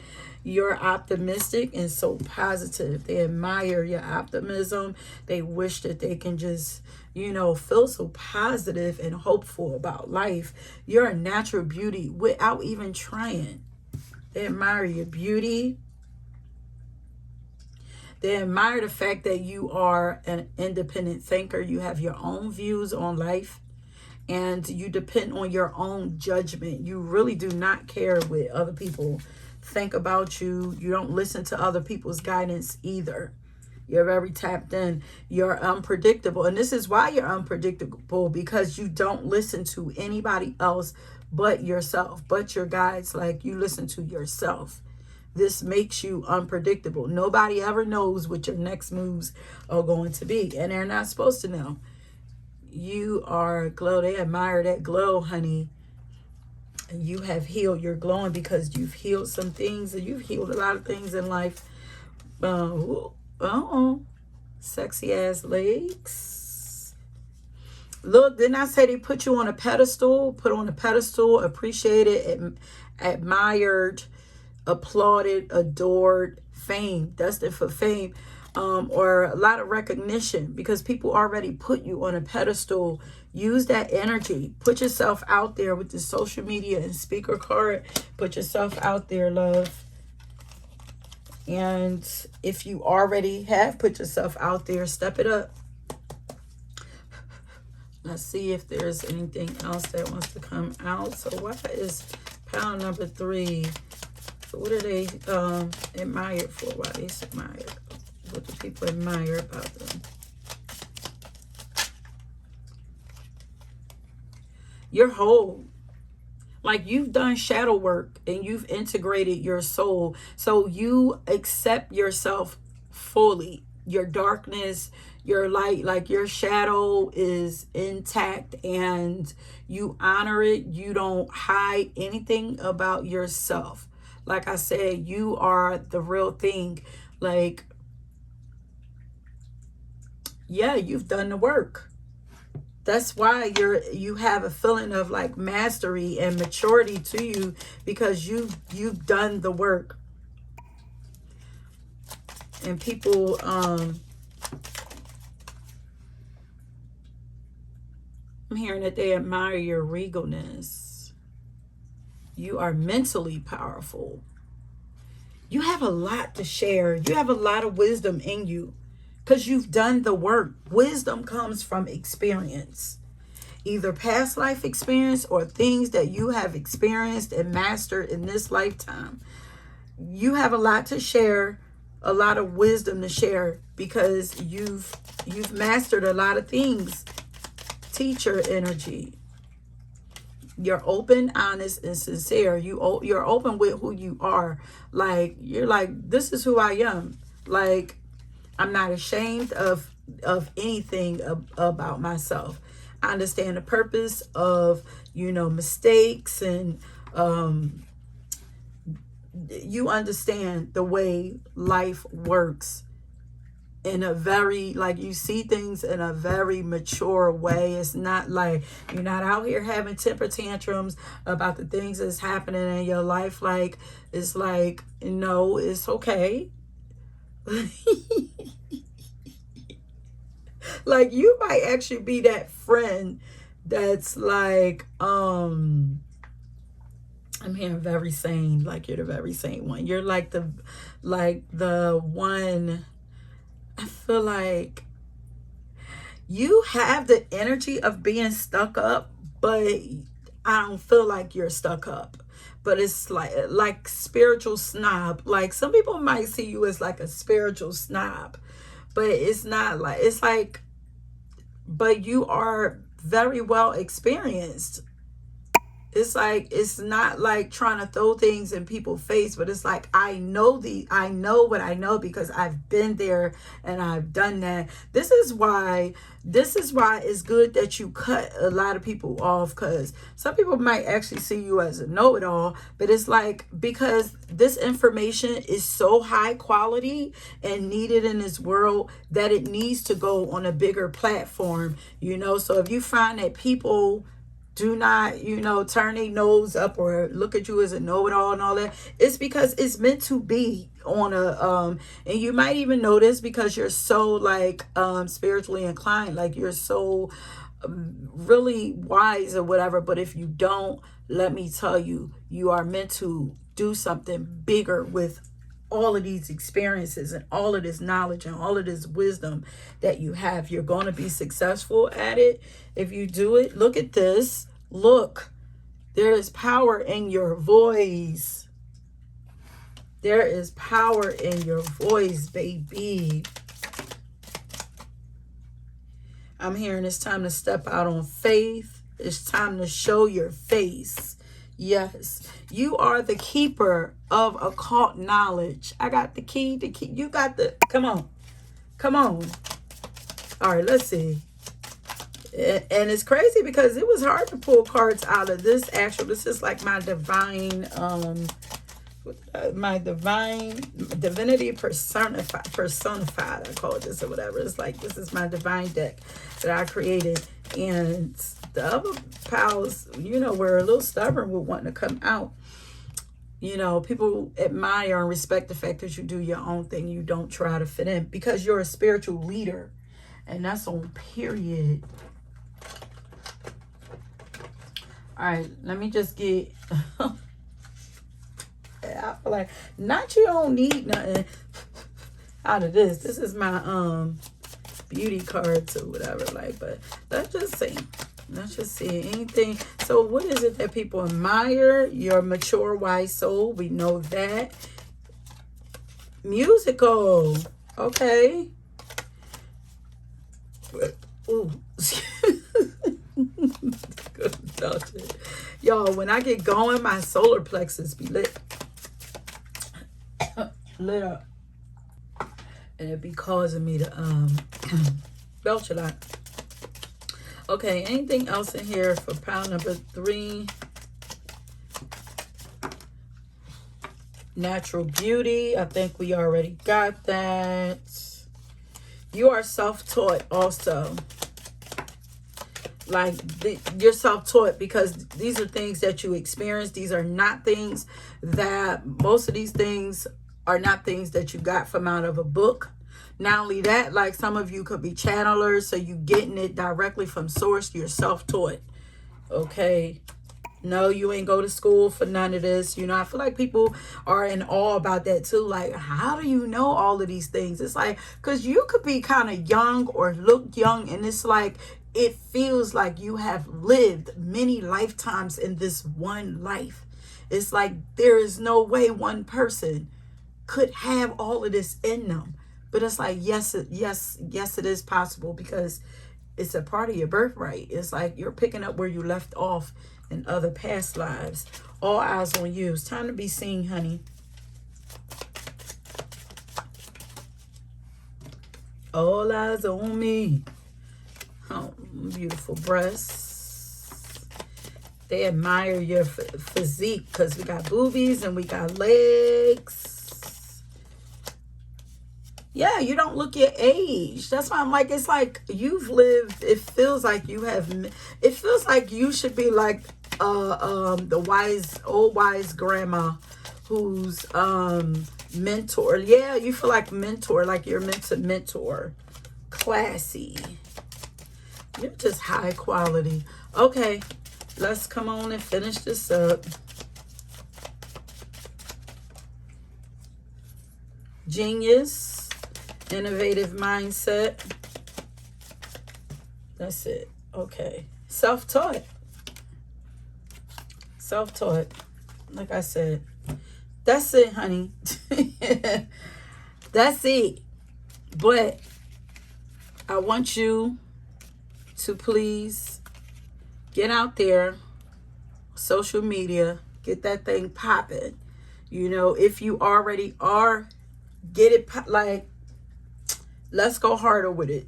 You're optimistic and so positive. They admire your optimism. They wish that they can just, you know, feel so positive and hopeful about life. You're a natural beauty without even trying. They admire your beauty. They admire the fact that you are an independent thinker. You have your own views on life. And you depend on your own judgment. You really do not care what other people think about you. You don't listen to other people's guidance either. You're very tapped in. You're unpredictable. And this is why you're unpredictable, because you don't listen to anybody else but yourself, but your guides. Like, you listen to yourself. This makes you unpredictable. Nobody ever knows what your next moves are going to be. And they're not supposed to know. You are glow. They admire that glow, honey. You have healed. You're glowing because you've healed some things, and you've healed a lot of things in life. Sexy ass legs. Look, didn't I say they put you on a pedestal? Put on a pedestal, appreciated, admired, applauded, adored, fame, destined for fame. Or a lot of recognition, because people already put you on a pedestal. Use that energy. Put yourself out there with the social media and speaker card. Put yourself out there, love. And if you already have put yourself out there, step it up. Let's see if there's anything else that wants to come out. So what is pound number 3? So what are they admired for? Why they admired? What do people admire about them? You're whole. Like, you've done shadow work and you've integrated your soul. So you accept yourself fully. Your darkness, your light, like your shadow is intact, and you honor it. You don't hide anything about yourself. Like I said, you are the real thing. Like, yeah, you've done the work. That's why you have a feeling of like mastery and maturity to you, because you've done the work. And people I'm hearing that they admire your regalness. You are mentally powerful. You have a lot to share. You have a lot of wisdom in you, because you've done the work. Wisdom comes from experience, either past life experience or things that you have experienced and mastered in this lifetime. You have a lot to share, a lot of wisdom to share, because you've mastered a lot of things. Teacher energy. You're open, honest, and sincere. You're open with who you are. Like, you're like, this is who I am. Like, I'm not ashamed of anything about myself. I understand the purpose of, mistakes, and you understand the way life works in a very, like, you see things in a very mature way. It's not like you're not out here having temper tantrums about the things that's happening in your life. Like, it's like, no, it's okay. Like, you might actually be that friend that's like, I'm hearing very sane, like you're the very sane one. You're like the one, I feel like you have the energy of being stuck up, but I don't feel like you're stuck up. But it's like spiritual snob. Like, some people might see you as like a spiritual snob, but it's not like, it's like, but you are very well experienced. It's like, it's not like trying to throw things in people's face, but it's like, I know what I know because I've been there and I've done that. This is why it's good that you cut a lot of people off, because some people might actually see you as a know-it-all, but it's like, because this information is so high quality and needed in this world that it needs to go on a bigger platform, you know. So if you find that people do not, turn their nose up or look at you as a know-it-all and all that, it's because it's meant to be on a and you might even know this because you're so like spiritually inclined, like you're so really wise or whatever. But if you don't, let me tell you, you are meant to do something bigger with all of these experiences and all of this knowledge and all of this wisdom that you have. You're going to be successful at it if you do it. Look at this. Look, there is power in your voice. There is power in your voice, baby. I'm hearing it's time to step out on faith. It's time to show your face. Yes, you are the keeper of occult knowledge. I got the key. You got the, come on. All right, let's see. And it's crazy because it was hard to pull cards out of this. This is like my divine, divinity personified. I call it this or whatever. It's like, this is my divine deck that I created. And the other pals, were a little stubborn with wanting to come out. People admire and respect the fact that you do your own thing. You don't try to fit in because you're a spiritual leader. And that's on period. All right, let me just get... I feel like, not you don't need nothing out of this. This is my beauty cards or whatever. Like, but let's just see. Anything. So what is it that people admire? Your mature, wise soul. We know that. Musical. Okay. Ooh. Y'all, when I get going, my solar plexus be lit up, and it be causing me to belch a lot. Okay, anything else in here for pile number 3? Natural beauty. I think we already got that. You are self-taught also. Like, you're self-taught because these are things that you experience. These are not things that, most of these things are not things that you got from out of a book. Not only that, like, some of you could be channelers, so you getting it directly from source. You're self-taught. Okay. No, you ain't go to school for none of this. I feel like people are in awe about that too. Like, how do you know all of these things? It's like, because you could be kind of young or look young, and it's like, it feels like you have lived many lifetimes in this one life. It's like there is no way one person could have all of this in them. But it's like, yes, it is possible because it's a part of your birthright. It's like you're picking up where you left off in other past lives. All eyes on you. It's time to be seen, honey. All eyes on me. Oh, beautiful breasts. They admire your physique because we got boobies and we got legs. Yeah, you don't look your age. That's why I'm like, it's like you've lived. It feels like you have. It feels like you should be like the old wise grandma who's mentor. Yeah, you feel like mentor, like you're meant to mentor. Classy. You're just high quality. Okay, let's come on and finish this up. Genius, innovative mindset. That's it. Okay. Self-taught. Self-taught. Like I said. That's it, honey. That's it. But I want you to please get out there, social media, get that thing popping. You know, if you already are, get it, like, let's go harder with it.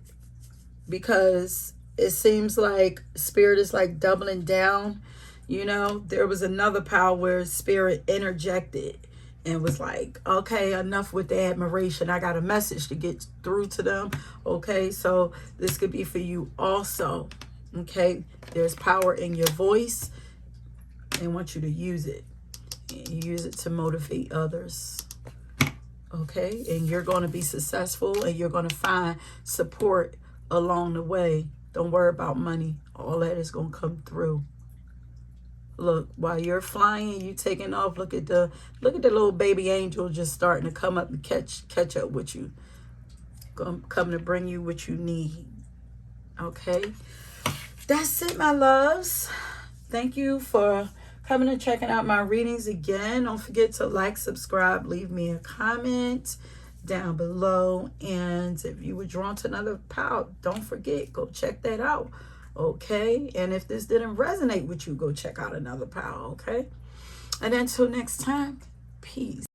Because it seems like Spirit is like doubling down. You know, there was another power where Spirit interjected and was like, okay, enough with the admiration. I got a message to get through to them. Okay, so this could be for you also. Okay, there's power in your voice. They want you to use it. And use it to motivate others. Okay, and you're going to be successful, and you're going to find support along the way. Don't worry about money. All that is going to come through. Look, while you're flying, you taking off, look at the little baby angel just starting to come up and catch up with you. Come to bring you what you need. Okay? That's it, my loves. Thank you for coming and checking out my readings again. Don't forget to like, subscribe, leave me a comment down below. And if you were drawn to another pal, don't forget, go check that out. Okay? And if this didn't resonate with you, go check out another pal. Okay? And until next time, peace.